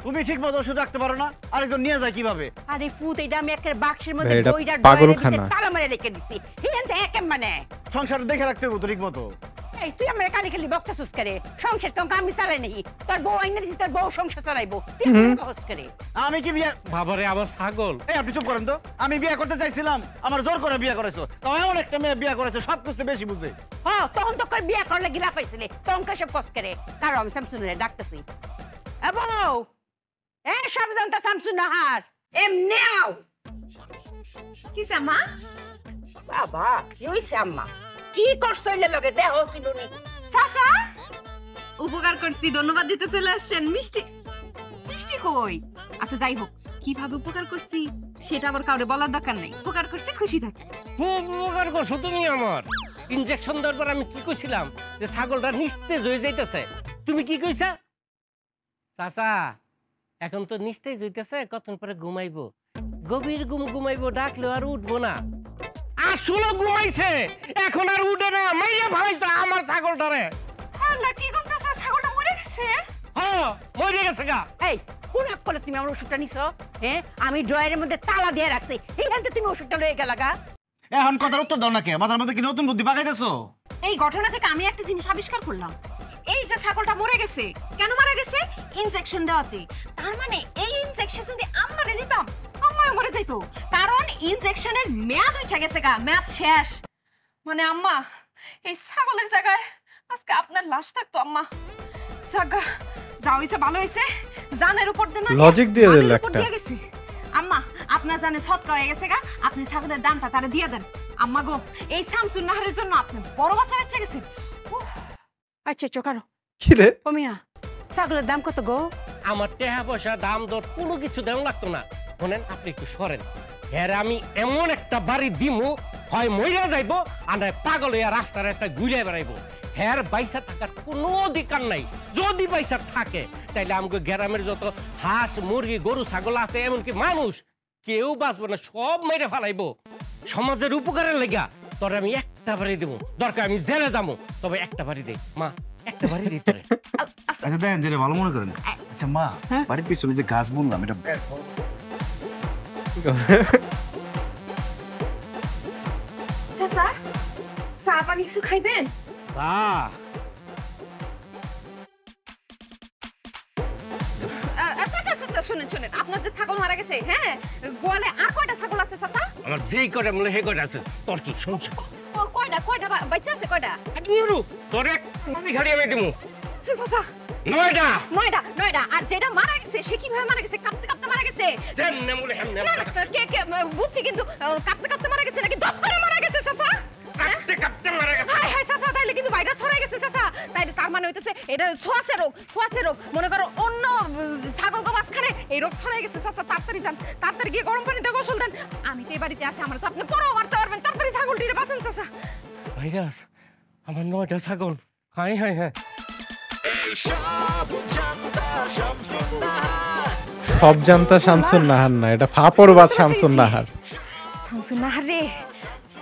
তুমি ঠিক মতো ওষুধ রাখতে পারো না, আরেকজন নিয়ে যায় কিভাবে? আরে ফুত এটা আমি একটা বাক্সের মধ্যে ভাই, এটা দইটা পাগলখানা। তালা মারে রেখে দিছি। হিয়ান তে কেমন মানে? সংসার দেখে রাখতে হবে তো ঠিক মতো। এই তুই আমার কানে খালি বকতাছিস করে, সংসার তো আমি চালাই নাই, তোর বউ আইনা দিছি, তোর বউ সংসার চালাইবো, তুই আমার বকস করে। আমি কি বিয়ে? বাবারে আমার ছাগল। এই আপনি চুপ করেন তো। আমি বিয়ে করতে চাইছিলাম, আমার জোর করে বিয়ে করেছো। তাও এমন একটা মেয়ে বিয়ে করেছো সব কিছু বেশি বুঝে। হ্যাঁ তখন তো কর বিয়া করলে গিলা পাইছিলে, তখন সব কস করে। কারণ আমি শামসুনের ডাকতেছি। এ বউ, এ সব জানতা শামসুন নাহার এমনি আও। কিসে মা? বাবা কি হইছে আম্মা? কি করছ এলে লগে দেহ কিনুনি? চাচা উপকার করছি, ধন্যবাদ দিতে চলে আসছেন। মিষ্টি মিষ্টি কই? আচ্ছা যাই হোক, কিভাবে উপকার করছি সেটা আবার কাউরে বলার দরকার নাই। উপকার করছি, খুশি থাকি। খুব উপকার করছো তুমি আমার। ইনজেকশন দেওয়ার পর আমি কি কইছিলাম যে ছাগলটা নিস্তেজ হয়ে যাইতেছে, তুমি কি কইছা? চাচা এখন তো নিস্তেজ হইতেছে, কতক্ষণ পরে ঘুমাইবো, গভীর ঘুম ঘুমাইবো, ডাকলেও আর উঠবো না। আসলে ঘুমাইছে, এখন আর উঠে না, মাইয়া ভাইছে আমার ছাগলটারে। আল্লাহ কি কোন চাচা, ছাগলটা মরে গেছে? হ্যাঁ মরে গেছে গা। এই কোন এক করে তুমি আমার ওষুধটা নিছো? হ্যাঁ আমি ড্রয়ারের মধ্যে তালা দিয়ে রাখছি, এইখানে তুমি ওষুধটা লয়ে গেলা গা। এখন কথার উত্তর দাও না কে? মাথার মধ্যে কি নতুন বুদ্ধি পাকাইতেছো? এই ঘটনা থেকে আমি একটা জিনিস আবিষ্কার করলাম। এই যে ছাগলটা মরে গেছে, কেন মারা গেছে? ইনজেকশন দেওয়াতে। তার মানে এই ইনজেকশন যদি আমারে দিতাম, আম্মাও মরে যাইতো। কারণ ইনজেকশনের মেয়াদ উঠে গেছে গা, মেয়াদ শেষ। মানে আম্মা, এই ছাগলের জায়গায় আজকে আপনার লাশ থাকতো আম্মা। জাগা যাও, হইছে ভালো হইছে, জানের উপর দিয়ে না লজিক দিয়ে দিল একটা। গেছে। আম্মা আপনার জানে সৎকা হয়ে গেছে গা, আপনি ছাগলের দামটা তারে দিয়ে দেন। আম্মা গো, এই শামসুন নাহারের জন্য আপনি বড় বাচ্চা বেঁচে গেছেন। আচ্ছা চোকারো কি রে? ও মিয়া, ছাগলের দাম কত গো? আমার টাকা পয়সা দাম দর কোনো কিছু দেওয়া লাগতো না। শোনেন আপনি একটু সরেন, হ্যাঁ আমি এমন একটা বাড়ি দিমু, হয় মইরা যাইবো আর নয় পাগল হইয়া রাস্তায় রাস্তায় ঘুরে বেড়াইবো। হ্যার পয়সা থাকার কোনো অধিকার নাই। যদি পয়সা থাকে তাইলে আমাকে গ্রামের যত হাঁস মুরগি গরু ছাগল আছে, এমনকি মানুষ, কেউ বাঁচবো না, সব মেরে ফেলাইবো। সমাজের উপকারের লেগা তোরে আমি একটা বাড়ি দেবো, দরকার আমি জেলে যাবো, তবে একটা বাড়ি দেই মা, একটা বাড়ি দিই তোরে। আচ্ছা দেখেন যেটা ভালো মনে করেন। আচ্ছা মা, বাড়ির পিছনে যে গাছ বললাম এটা চাচা, চা পানি কিছু খাইবেন? শুনেন শুনেন, আপনার যে ছাগল মারা গেছে, হ্যাঁ গোয়ালে আর কয়টা ছাগল আছে চাচা? আমার যেই করে মনে হে করে আছে, তোর কি শুনছ? কয়টা কয়টা বাচ্চা আছে? কয়টা? তোর এক ঘাড়ি আমি দিমু। চাচা নয়টা। নয়টা নয়টা। আর যেটা মারা গেছে সে কিভাবে মারা গেছে? কাঁপতে কাঁপতে মারা গেছে? যেমনে মনে হেমনে। না না, কে কে বুঝছি, কিন্তু কাঁপতে কাঁপতে মারা গেছে নাকি দপ করে মারা গেছে চাচা? কাঁপতে কাঁপতে মারা গেছে। হায় হায় চাচা, তাইলে কিন্তু ভাইরাস ছড়াই গেছে চাচা। তাই তার মানে হইতেছে এটা ছোঁয়াচে রোগ, ছোঁয়াচে রোগ। মনে করো অন্য ছাগল গো মাঝখানে এই রোগ ছড়াই গেছে চাচা। তাড়াতাড়ি যান, তাড়াতাড়ি গিয়ে গরম পানিতে গোসল দেন। আমি তো এই বাড়িতে আছি, আমার তো আপনি পরেও মারতে পারবেন। তাড়াতাড়ি ছাগলটিরে বাঁচান চাচা। ভাইরাস, আমার 9টা ছাগল। High high high. সব জানতা শামসুন নাহার না, এটা ফাপরবাদ শামসুন নাহার। শামসুন নাহার রে,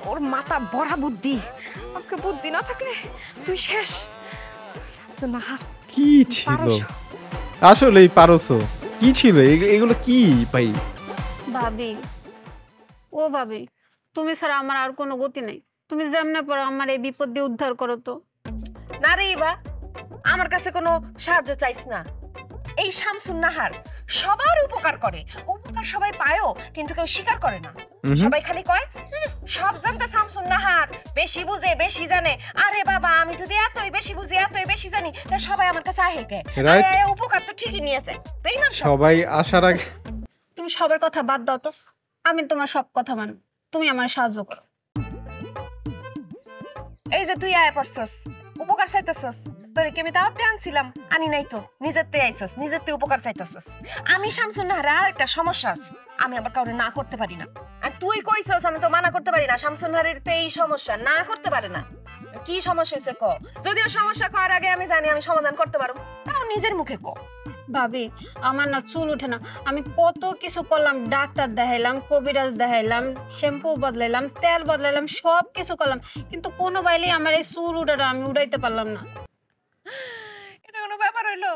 ওর মাথা বড়া বুদ্ধি। আজকে বুদ্ধি না থাকলে তুই শেষ। শামসুন নাহার কি ছিল আসলেই পারছো। কি ছিল এগুলো কি ভাই? ভাবি, ও ভাবি, তুমি ছাড়া আমার আর কোনো গতি নেই। তুমি যেমনে পর আমার এই বিপদ দিয়ে উদ্ধার করো তো। না রে ইভা, আমার কাছে কোনো সাহায্য চাইছ না। এই শামসুন নাহার সবার উপকার করে, উপকার সবাই পায়ও, কিন্তু কেউ স্বীকার করে না। সবাই খালি কয় সব জানতে শামসুন নাহার বেশি বুঝে, বেশি জানে। আরে বাবা, আমি যদি এতই বেশি বুঝি, এতই বেশি জানি, তা সবাই আমার কাছে আহে কে? উপকার তো ঠিকই নিয়েছে। বেঈমান সবাই আসার আগে তুমি সবার কথা বাদ দাও তো, আমি তোমার সব কথা মানব, তুমি আমার সাহায্য করো। এই যে তুই আয়া পড়ছস, উপকার চাইতেছস, তোরে কি আমি দাওয়াতে আনছিলাম? আনি নাই তো, নিজেরতে আইছস, নিজেরতে উপকার চাইতেছস। আমি শামসুন নাহার আর একটা সমস্যা আছে, আমি আবার কাউরে না করতে পারি না। আর তুই কইছস আমি তো মানা করতে পারি না, শামসুন নাহারের তো এই সমস্যা, না করতে পারে না। কি সমস্যা হইছে ক? যদিও সমস্যা করার আগে আমি জানি আমি সমাধান করতে পারব, তাও নিজের মুখে ক। ভাবি, আমার না চুল ওঠে না। আমি কত কিছু করলাম, ডাক্তার দেখাইলাম, কবিরাজ দেখাইলাম, শ্যাম্পু বদলাইলাম, তেল বদলাইলাম, সব কিছু করলাম, কিন্তু কোনো বাইলে আমার এই চুল উঠাটা আমি উড়াইতে পারলাম না। এটা কোনো ব্যাপার হইলো?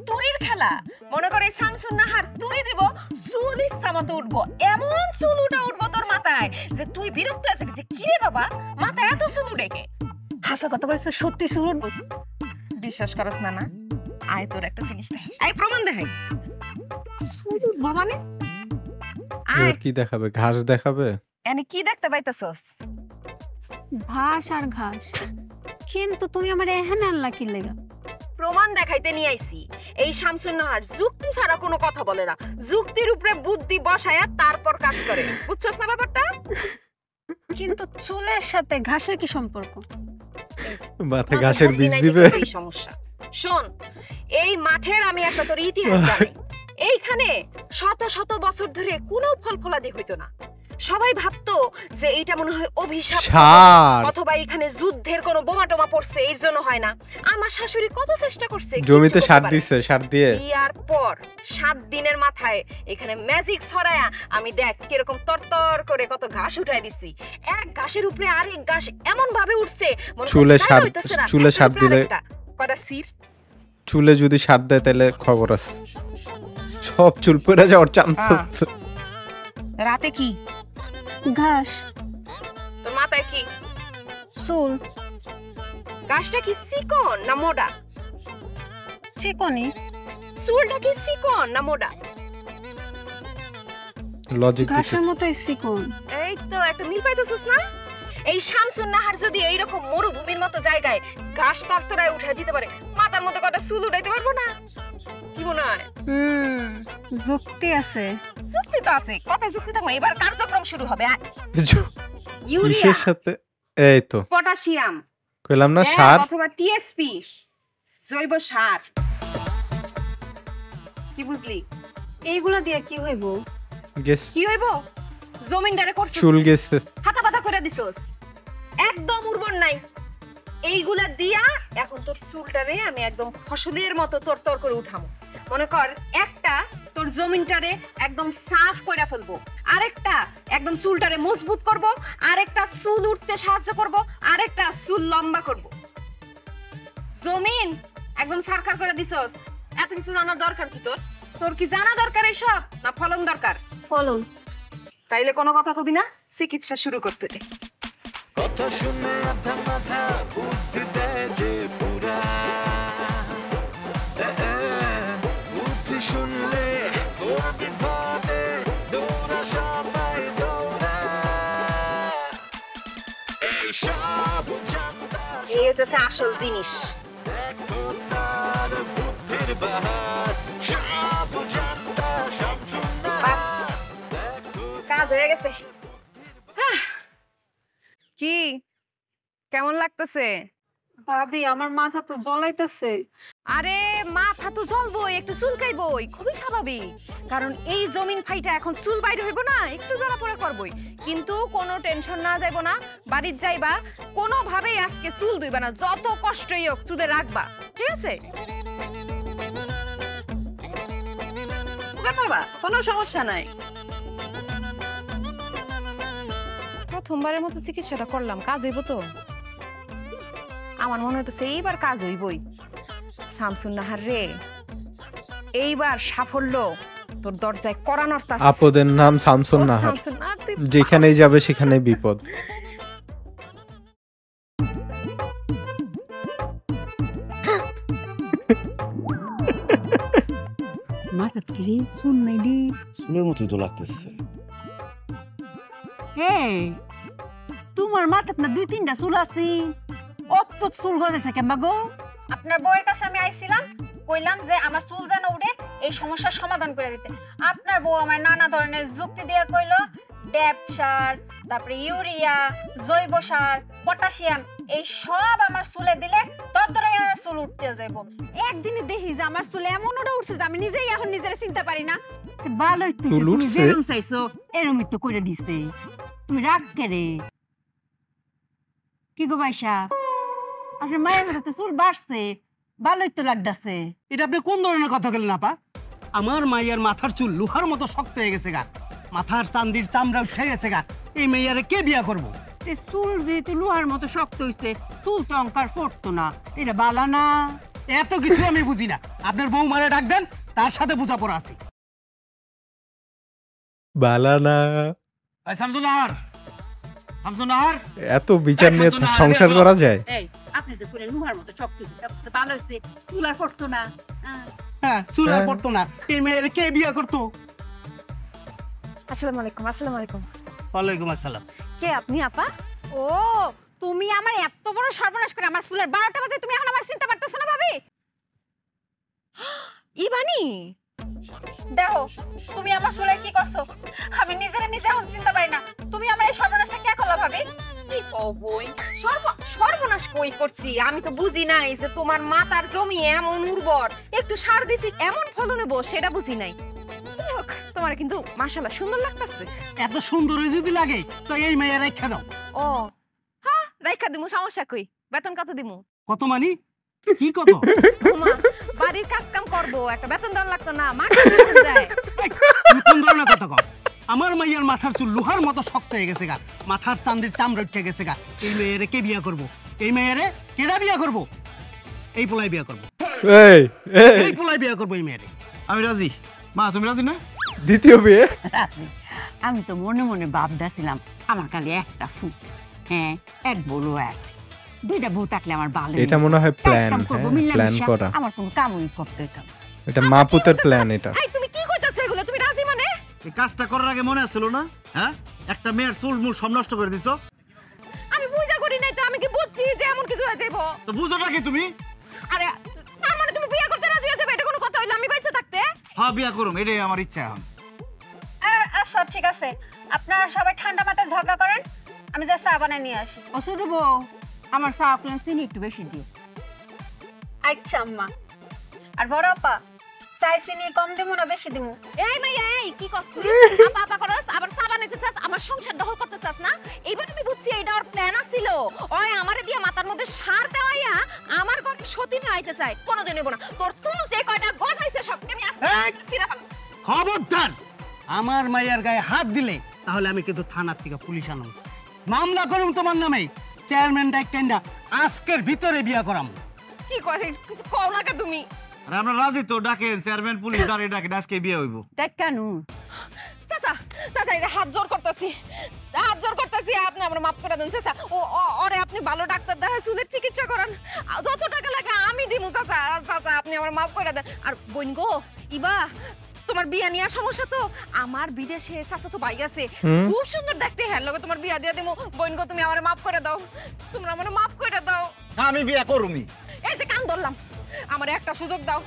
তুরির খেলা। মনে করে শামসুন নাহার তুরি দিব, চুল ইচ্ছা মতো উঠবো, এমন চুল উঠবো তোর মাথায় যে তুই বিরক্ত হয়ে যাবি যে কি রে বাবা, মাথায় এত চুল উঠে কে? হাসা কথা কইছো, সত্যি চুল উঠবো? বিশ্বাস করস না? না, আয় তোর একটা জিনিস দেখাই, আয় প্রমাণ দেখাই। চুল উঠবো মানে? আয়, কি দেখাবে? ঘাস দেখাবে? এনে কি দেখতে পাইতেছস? ঘাস আর ঘাস, কিন্তু তুমি আমার এখানে আনলা কি লেগা? প্রমাণ দেখাইতে নিয়ে আইছি। এই শামসুন নাহার যুক্তি ছাড়া কোনো কথা বলে না, যুক্তির উপরে বুদ্ধি বসায়া তারপর কাজ করে। বুঝছস না ব্যাপারটা? কিন্তু চুলের সাথে ঘাসের কি সম্পর্ক? মাথায় ঘাসের বীজ দিবে? এই সমস্যা শোন, এই মাঠের আমি একটা তোর ইতিহাস জানি। এইখানে শত শত বছর ধরে কোনো ফল ফলাদি হইতো না। সবাই ভাবতো যে এইটা মনে হয় অভিশাপ, অথবা এখানে যুদ্ধের কোনো বোমা টোমা পড়ছে, এর জন্য হয় না। আমার শাশুড়ি কত চেষ্টা করছে, জমিতে সার দিছে, সার দিয়ে বিয়ার পর 7 দিনের মাথায় এখানে ম্যাজিক ছড়ায়া আমি দেখ কিরকম তরতর করে কত ঘাস উঠাই দিছি। এক ঘাসের উপরে আরেক ঘাস এমন ভাবে উঠছে, চুলে সার দিলে কয়টা সির, চুলে যদি সার দেয় তাহলে খবর আছে, সব চুল পড়ে যাওয়ার চান্স আছে। রাতে কি ঘাস, তোর মাথায় কি চুল। ঘাসটা কি চিকন না মোটা? চিকনি। চুলটা কি চিকন না মোটা? লজিক ঘাসের মতোই চিকন। এই তো একটা মিল পাইতেছস না? এই শামসুন নাহার যদি এইরকম মরুভূমির মতো জায়গায় ঘাস তরতরায় উঠাই দিতে পারে, মাথার মধ্যে কটা চুল উঠাইতে পারবো না? কি মনে হয়? যুক্তি আছে। যুক্তি তো আছে, কথা যুক্তি থাকবে। এবার কার্যক্রম শুরু হবে। ইউরিয়া কিসের সাথে? এই তো পটাশিয়াম কইলাম না, সার অথবা টিএসপি, জৈব সার। কি বুঝলি? এইগুলা দিয়ে কি হইব? গেস কি হইব? জমিনদারে করছিস, চুল গেছে, হাতা পাতা করে দিছস, একদম উর্বর নাই। এইগুলা দিয়া এখন তোর চুলটারে আমি একদম ফসলের মতো তরতর করে উঠামু। মনে কর একটা তোর জমিনটারে একদম সাফ করে ফেলবো, আরেকটা একদম চুলটারে মজবুত করব, আরেকটা চুল উঠতে সাহায্য করব, আরেকটা চুল লম্বা করব। জমিন একদম সারকার করে দিছস, এত কিছু জানার দরকার কি তোর? তোর কি জানা দরকার এইসব, না ফলন দরকার? ফলন। তাইলে কোনো কথা কবি না, চিকিৎসা শুরু করতে দে। কথা শুনে আধা মাথা বুদ্ধি দেয় যে পুরা, বুদ্ধি শুনলে বুদ্ধি ভাবে দৌড়া, সবাই দৌড়া। এই সব জানতা এই হচ্ছে আসল জিনিস। দেখো তার বুদ্ধির বাহার, সব জানতা সব শুননা। বাস, কাজ হয়ে গেছে। কি কেমন লাগতেছে? ভাবি, আমার মাথা তো জ্বলাইতেছে। আরে মাথা তো জ্বলবই, একটু চুলকাইবই, খুবই স্বাভাবিক। কারণ এই জমিন ফাইটা এখন চুল বাইরে হইব না, একটু জ্বালা পোড়া করবই। কিন্তু কোনো টেনশন না যাইব না, বাড়ির যাইবা, কোনো ভাবেই আজকে চুল ধুইবা না, যত কষ্টই হোক চুলে রাখবা, ঠিক আছে? বাবা, কোনো সমস্যা নাই। প্রথমবারের মতো চিকিৎসাটা করলাম, কাজ হইব তো? আমার মনে হইতেছে এইবার কাজ হইবই। শামসুন নাহার রে, এইবার সাফল্য তোর দরজায় করানোর তা আপদের নাম শামসুন নাহার, যেখানেই যাবে সেখানেই বিপদ। মাথা কি শুন নাই দি শুনের মতোই তো লাগতেছে। তোমার মাথাত না 2-3টা চুল আছে, অত চুল গজাইছে কেমবা গো? আপনার বউয়ের কাছে আমি আইছিলাম, কইলাম যে আমার চুল যেন উঠে এই সমস্যার সমাধান করে দিতে। আপনার বউ আমার নানা ধরনের যুক্তি দিয়ে কইলো ড্যাপ সার, তারপরে ইউরিয়া, জৈব সার, পটাশিয়াম এই সব আমার চুলে দিলে ততরে চুল উঠতে যাইব। একদিনে দেখি যে আমার চুলে এমন ওটা উঠছে যে আমি নিজেই এখন নিজের চিনতে পারি না। ভালোই তো, তুমি যেরকম চাইছো এরকমই তো করে দিছে। তুমি রাগ করে কি গো ভাইসা? আপনার মায়ের হাতে চুল বাড়ছে, ভালোই তো লাগতাছে। এটা আপনি কোন ধরনের কথা বলেন আপা? আমার মাইয়ার মাথার চুল লোহার মতো শক্ত হয়ে গেছে গা, মাথার চান্দির চামড়া উঠে গেছে গা। এই মেয়ারে কে বিয়া করবো? চুল যেহেতু লোহার মতো শক্ত হইছে, চুল তো অঙ্কার পড়তো না, এটা বালা না। এত কিছু আমি বুঝি না, আপনার বউ মারে ডাক দেন, তার সাথে বোঝাপড়া আছে। বালানা এত বিচার নিয়ে সংসার করা যায়? এই আপনি তো পুরো লোহার মতো শক্ত হইছে, তো ভালো হইছে, চুল আর পড়তো না। হ্যাঁ, চুল আর পড়তো না। এই মেয়েরে কে বিয়া করতো? আসসালামু আলাইকুম। আসসালামু আলাইকুম। ওয়ালাইকুম আসসালাম। কে আপনি আপা? ও তুমি আমার এত বড় সর্বনাশ করে আমার চুলের 12টা বাজে তুমি এখন আমার চিনতে পারতেছো না ভাবি? ইবানি দেখো তুমি আমার চুলে কি করছো, আমি নিজেরে নিজে এখন চিনতে পারি না। তুমি আমার এই সর্বনাশটা কে করলা ভাবি? কি কও বই? সর্বনাশ কই করছি? আমি তো বুঝি নাই যে তোমার মাথার জমি এমন উর্বর, একটু সার দিছি এমন ফলন হইব সেটা বুঝি নাই। যাই হোক, তোমার কিন্তু মাশাআল্লাহ সুন্দর লাগতাছে। এত সুন্দর যদি লাগে তো এই মেয়ে রেখা দাও। ও হ্যাঁ, রাইখা দিমু, সমস্যা কই? বেতন কত দিমু? কত মানি? কি কত? ওমা, বাড়ির কাজ কাম করবো, একটা বেতন দেওয়া লাগতো না? মা কেমন যায়? তুমি কোন ধরনের কথা কও? আমার মাইয়ার মাথার চুল লোহার মতো শক্ত হয়ে গেছে গা, মাথার চান্দির চামড়া উঠে গেছে গা। এই মেয়েরে কে বিয়া করবো? এই মেয়েরে কেডা বিয়া করবো? এই পোলাই বিয়া করবো। এই পোলাই বিয়া করবো এই মেয়েরে। আমি রাজি। মা তুমি রাজি না? দ্বিতীয় বিয়ে? আমি তো মনে মনে ভাবতেছিলাম আমার খালি একটা ফুট, হ্যাঁ এক বড় আছে, 2টা বউ থাকলে আমার ভালো। এটা মনে হয় প্ল্যান, প্ল্যান করা। আমার কোনো কামই করতে হইতো না। এটা মা পুতের প্ল্যান। এটা এই তুমি কি কইতাছো এগুলো? তুমি রাজি মানে? এই কাজটা করার আগে মনে আসছিল না? হ্যাঁ, একটা মেয়ের চুল মুল সব নষ্ট করে দিছো। আমি বুঝা করি নাই তো, আমি কি বুঝছি যে এমন কিছু হয়ে যাইবো? তো বুঝো না কি তুমি? আরে তার মানে তুমি বিয়ে করতে রাজি হয়ে যাবে? এটা কোনো কথা হইলো? আমি বাইচে থাকতে? হ্যাঁ বিয়া করুম, এটাই আমার ইচ্ছা এখন। আচ্ছা ঠিক আছে, আপনারা সবাই ঠান্ডা মাথায় ঝগড়া করেন, আমি যা চা বানাই নিয়ে আসি। ও ছোট বউ, আমার চা প্লেন চিনি একটু বেশি দিও। আচ্ছা আম্মা। আর বড় আপা, চাই চিনি কম দিমু না বেশি দিমু? এই মাইয়া, এই কি করছ তুই? আপা আপা করস, আবার চা বানাইতে চাস, আমার সংসার দখল করতে চাস না? এইবার আমি বুঝছি এটা ওর প্ল্যান আছিল। ওই আমারে দিয়ে মাথার মধ্যে সার দেওয়াইয়া আমার ঘরে সতীনে আইতে চায়। কোনোদিন হইব না। তোর চুল যে কয়টা গজাইছে সবকে আমি আজকে ছিঁড়ে ফেলব। খবরদার আমার মাইয়ার গায়ে হাত দিলে তাহলে আমি কিন্তু থানার থেকে পুলিশ আনব, মামলা করুম তোমার নামে। চেয়ারম্যান ডাইকেন্ডা আজকের ভিতরে বিয়া করাম। কি করে কিছু কও না কে তুমি? আরে আমরা রাজি তো, ডাকেন চেয়ারম্যান পুলিশ দাঁড়িয়ে ডাকেন, আজকে বিয়ে হইব। দেখ কেন চাচা, চাচা এই যে হাত জোর করতেছি, হাত জোর করতেছি, আপনি আমার মাফ করে দেন চাচা। ওরে আপনি ভালো ডাক্তার দেখায় চুলের চিকিৎসা করান, যত টাকা লাগে আমি দিমু চাচা। চাচা আপনি আমার মাফ করে দেন। আর বোন গো, ইবা তোমার বিয়া নিয়ে সমস্যা তো, আমার বিদেশে চাচা তো ভাই আছে, খুব সুন্দর দেখতে, হ্যাঁ লগে তোমার বিয়া দিয়া দিমু। বোন গো তুমি আমারে মাফ করে দাও, তোমরা আমারে মাফ করে দাও। আমি বিয়া করুমি। এই যে কান ধরলাম, আমার একটা সুযোগ দাও,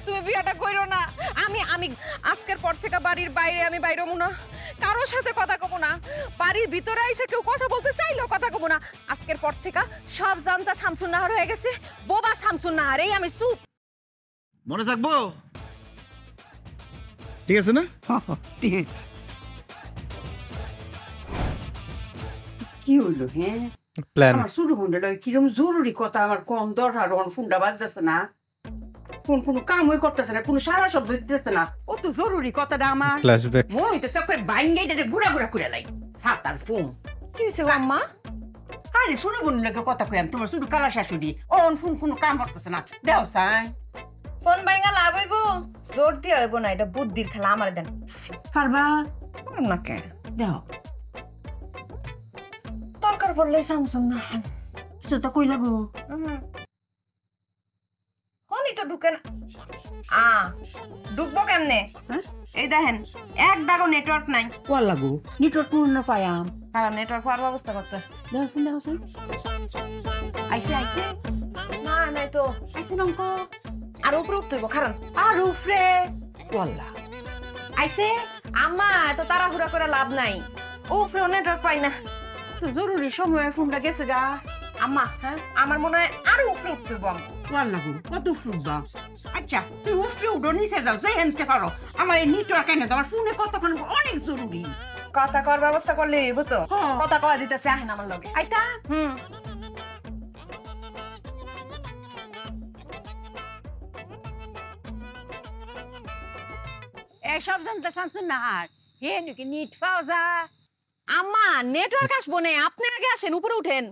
তুমি বিয়াটা কইরো না। আমি আজকের পর থেকে বাড়ির বাইরে আমি বাইরমু না, কারোর সাথে কথা কব না, বাড়ির ভিতরে এসে কেউ কথা বলতে চাইলেও কথা কব না। আজকের পর থেকে সব জানতা শামসুন নাহার হয়ে গেছে, বোবা শামসুন নাহার। এই আমি চুপ। মনে থাকবো? ঠিক আছে না? ঠিক আছে। কি হইলো? হ্যাঁ প্ল্যান। আমার ছোট বোনটা কিরম জরুরি কথা আমার কম দরকার, ফোনটা বাজতেছে না, কোন কোনো কামই করতেছে না, কোনো সারা শব্দ দিতেছে না। ও তো জরুরি কথাটা আমার ফ্ল্যাশব্যাক। মনে হইতেছে বাইঙ্গাই ঘুরা ঘুরা করে লাই সাতার ফোন। কি হয়েছে আম্মা? আরে ছোট বোন লাগে কথা কইম, তোমার ছোট কালা শাশুড়ি ফোন কোনো কাম করতেছে না, দেও সাই ফোন ভাঙা লাভ হইব জোর দিয়ে হইব না, এটা বুদ্ধির খেলা। আমার দেন পারবা পারুম না কে দেও দরকার পড়লে স্যামসাং না কিছু তো কই লাগো ফোনই তো ঢুকে না। ঢুকবো কেমনে? এই দেখেন এক দাগও নেটওয়ার্ক নাই। কোয়া লাগো নেটওয়ার্ক পূর্ণ পায়াম কারণ নেটওয়ার্ক হওয়ার ব্যবস্থা করতেছি। দেওছেন আইসে আইসে না নাই তো আইসে নঙ্ক আর উপরে উঠতে হইব। কারণ আর উফরে ওয়াল্লা আইসে আম্মা এত তাড়াহুড়া করে লাভ নাই, উপরেও নেটওয়ার্ক পাই না। তো জরুরি সময় ফোনটা গেছে গা। আম্মা আমার মনে হয় আরো উপরে উঠতে হইব। ওয়াল্লা গো কত ফুটবা। আচ্ছা তুই উফরে উঠো নিচে যাও যে হেনতে পারো। আমার এই নেটওয়ার্ক এনে তোমার ফোনে কতক্ষণ অনেক জরুরি। কথা কর ব্যবস্থা করলে হইব তো। কথা কয়া দিতেছে আহেন আমার লগে। আইতা এসব জানতে শামসুন নাহার হে নাকি নিট পাওয়া যায়। আম্মা নেটওয়ার্ক আসবো না, আপনি আগে আসেন, উপরে উঠেন।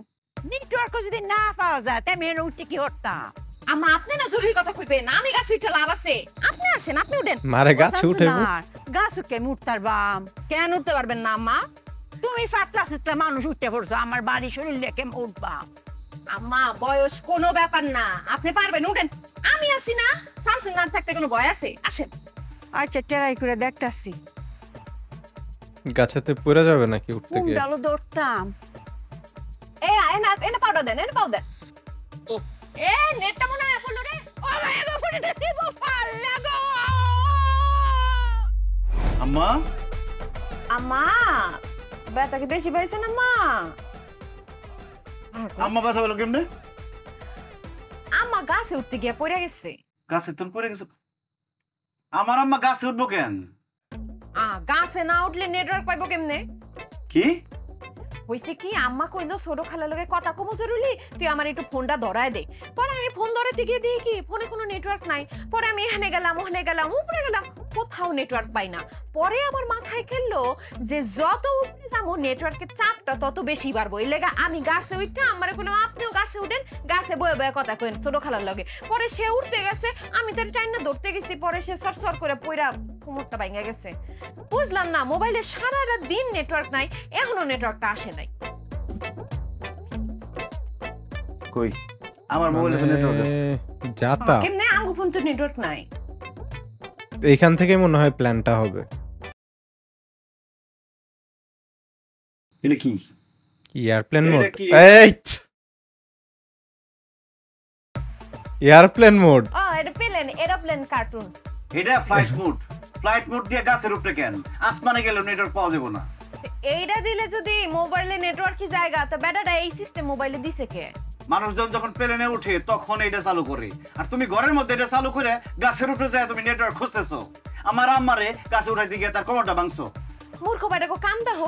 নেটওয়ার্ক যদি না পাওয়া যায় তাই মেয়ে উঠতে কি করতাম। আম্মা আপনি না জরুরি কথা কইবেন, আমি গাছে উঠে লাভ আছে। আপনি আসেন, আপনি উঠেন। মারে গাছে উঠেব গাছ উঠে মুড়তার বাম কেন উঠতে পারবেন না আম্মা? তুমি পাতলা সিতলা মানুষ উঠতে পড়ছো, আমার বাড়ি শরীর লেকে উঠবা। আম্মা বয়স কোনো ব্যাপার না, আপনি পারবেন, উঠেন। আমি আছি না, স্যামসাং না থাকতে কোনো ভয় আছে? আসেন। আচ্ছা ট্রাই করে দেখতাছি গাছেতে পড়ে যাবে নাকি উঠতে গিয়ে? ডালো ধরতাম। এনা পাউডার দেন, এনা পাউডার। এ নেটটা মনে হয় পড়লো রে। ও ভাই গো ফুটে দিতে বফাল লাগো। আম্মা আম্মা ব্যথা কি বেশি পাইছে না আম্মা? আম্মা ব্যথা পেলো কেমনে? আম্মা গাছে উঠতে গিয়ে পড়ে গেছে। গাছে তুমি পড়ে গেছো? আমার আম্মা গাছে উঠবো কেন? গাছে না উঠলে নেটওয়ার্ক পাইবো কেমনে? কি হইছে কি, আম্মা কইলো ছোট খালার লগে কথা কমো জরুরি, তুই আমার একটু ফোনটা ধরায় দে। পরে আমি ফোন ধরাতে গিয়ে দেখি কি ফোনে কোনো নেটওয়ার্ক নাই। পরে আমি এখানে গেলাম, ওখানে গেলাম, উপরে গেলাম, কোথাও নেটওয়ার্ক পাই না। পরে আমার মাথায় খেললো যে যত উপরে যাবো নেটওয়ার্কের চাপটা তত বেশি বাড়বো। এই লেগে আমি গাছে উঠটা আমারে বললাম আপনিও গাছে উঠেন, গাছে বয়ে বয়ে কথা কইন ছোট খালার লগে। পরে সে উঠতে গেছে, আমি তার টাইম না ধরতে গেছি। পরে সে সরসর করে পইরা কোমরটা ভাঙা গেছে। বুঝলাম না, মোবাইলে সারাটা দিন নেটওয়ার্ক নাই, এখনো নেটওয়ার্কটা আসে নাই। কই আমার মোবাইলে তো নেটওয়ার্ক আছে। যাতা কেমনে আমগো ফোন তো নেটওয়ার্ক নাই। এইখান থেকে মনে হয় প্ল্যানটা হবে। এটা কি এয়ারপ্লেন মোড? এটা কি? এই এয়ারপ্লেন মোড। এটা প্লেন, এরোপ্লেন কার্টুন। এটা ফ্লাইট মোড। ফ্লাইট মোড দিয়ে গাছের উপরে কেন? আসমানে গেলে নেটওয়ার্ক পাওয়া যাবে না। এইটা দিলে যদি মোবাইলে নেটওয়ার্কই জায়গা, তো ব্যাটাটা এই সিস্টেম মোবাইলে দিছে কে? মানুষজন যখন প্লেনে উঠে তখন এটা চালু করে, আর তুমি ঘরের মধ্যে এটা চালু করে গাছের উপরে যায় তুমি নেটওয়ার্ক খুঁজতেছো। আমার আম্মারে গাছে উঠাইতে গিয়ে তার কোমরটা ভাঙছো। মূর্খ বেটাকে কাম দাও।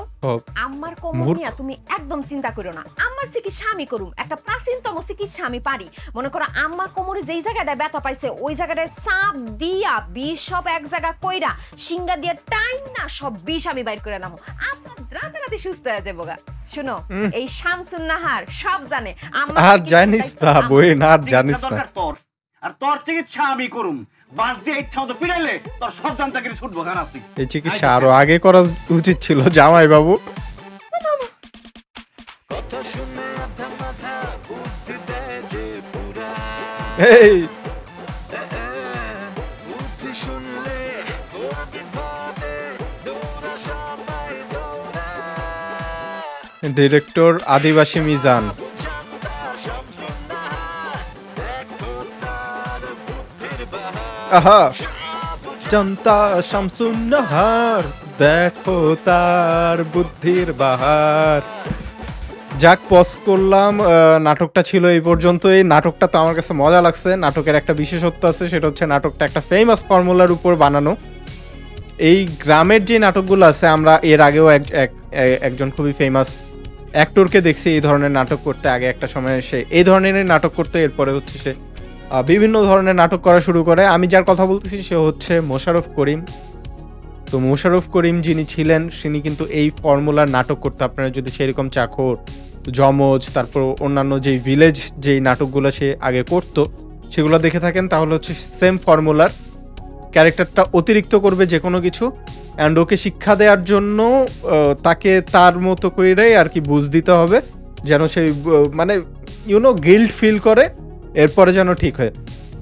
আমার কোমর নিয়া তুমি একদম চিন্তা করো না। আমার চিকিৎসা আমি করুম, একটা প্রাচীনতম চিকিৎসা আমি পারি। মনে করো আমার কোমরে যেই জায়গাটায় ব্যথা পাইছে ওই জায়গাটায় চাপ দিয়া বিষ সব এক জায়গা কইরা সিঙ্গা দিয়া টাইম না সব বিষ আমি বাইর করে নামো। আপনার রাতারাতি সুস্থ হয়ে যাবো গা। শুনো, এই শামসুন নাহার সব জানে। আর জানিস না বই না, আর জানিস না। আর তোর চিকিৎসা আমি করুম। বাস দিয়ে ইচ্ছা মতো পিড়াইলে তোর সব জানতাগিরি ছুটবো খারাপ। এই চিকিৎসা আরো আগে করা উচিত ছিল জামাই বাবু। কথা শুনে আধা মাথা বুদ্ধি দেয় যে পুরা। এই বুদ্ধি শুনলে তোর বিপদে দৌড়া সবাই দৌড়া। ডিরেক্টর আদিবাসী মিজান। আহা জনতা শামসুন নাহার, দেখো তার বুদ্ধির বাহার। যাক পজ করলাম, নাটকটা ছিল এই পর্যন্ত। এই নাটকটা তো আমার কাছে মজা লাগছে। নাটকের একটা বিশেষত্ব আছে, সেটা হচ্ছে নাটকটা একটা ফেমাস ফর্মুলার উপর বানানো। এই গ্রামের যে নাটকগুলো আছে, আমরা এর আগেও একজন খুবই ফেমাস অ্যাক্টরকে দেখছি এই ধরনের নাটক করতে। আগে একটা সময় সে এই ধরনের নাটক করতে, এরপরে হচ্ছে সে বিভিন্ন ধরনের নাটক করা শুরু করে। আমি যার কথা বলতেছি সে হচ্ছে মোশাররফ করিম। তো মোশাররফ করিম যিনি ছিলেন, তিনি কিন্তু এই ফর্মুলার নাটক করতে, আপনারা যদি সেরকম চাকর, যমজ, তারপর অন্যান্য যেই ভিলেজ যেই নাটকগুলো সে আগে করতো, সেগুলো দেখে থাকেন তাহলে হচ্ছে সেম ফর্মুলার ক্যারেক্টারটা অতিরিক্ত করবে যে কোনো কিছু, অ্যান্ড ওকে শিক্ষা দেওয়ার জন্য তাকে তার মতো করেই আর কি বুঝ দিতে হবে যেন সেই মানে গিল্ট ফিল করে, এরপরে যেন ঠিক হয়।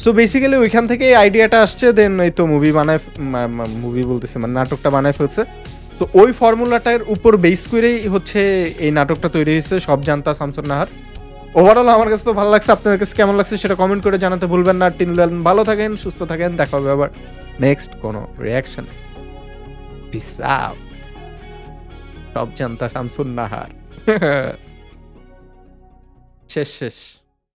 সো বেসিক্যালি ওইখান থেকে এই আইডিয়াটা আসছে, দেন এই তো মুভি বলতেছে মানে নাটকটা বানায় ফেলছে। তো ওই ফর্মুলাটার উপর বেস করেই হচ্ছে এই নাটকটা তৈরি হয়েছে সব জানতা শামসুন নাহার। ওভারঅল আমার কাছে তো ভালো লাগছে, আপনাদের কাছে কেমন লাগছে সেটা কমেন্ট করে জানাতে ভুলবেন না। টিল দেন ভালো থাকেন, সুস্থ থাকেন, দেখা হবে আবার নেক্সট কোনো রিয়াকশনে। পিস আউট, সব জানতা শামসুন নাহার। শেষ।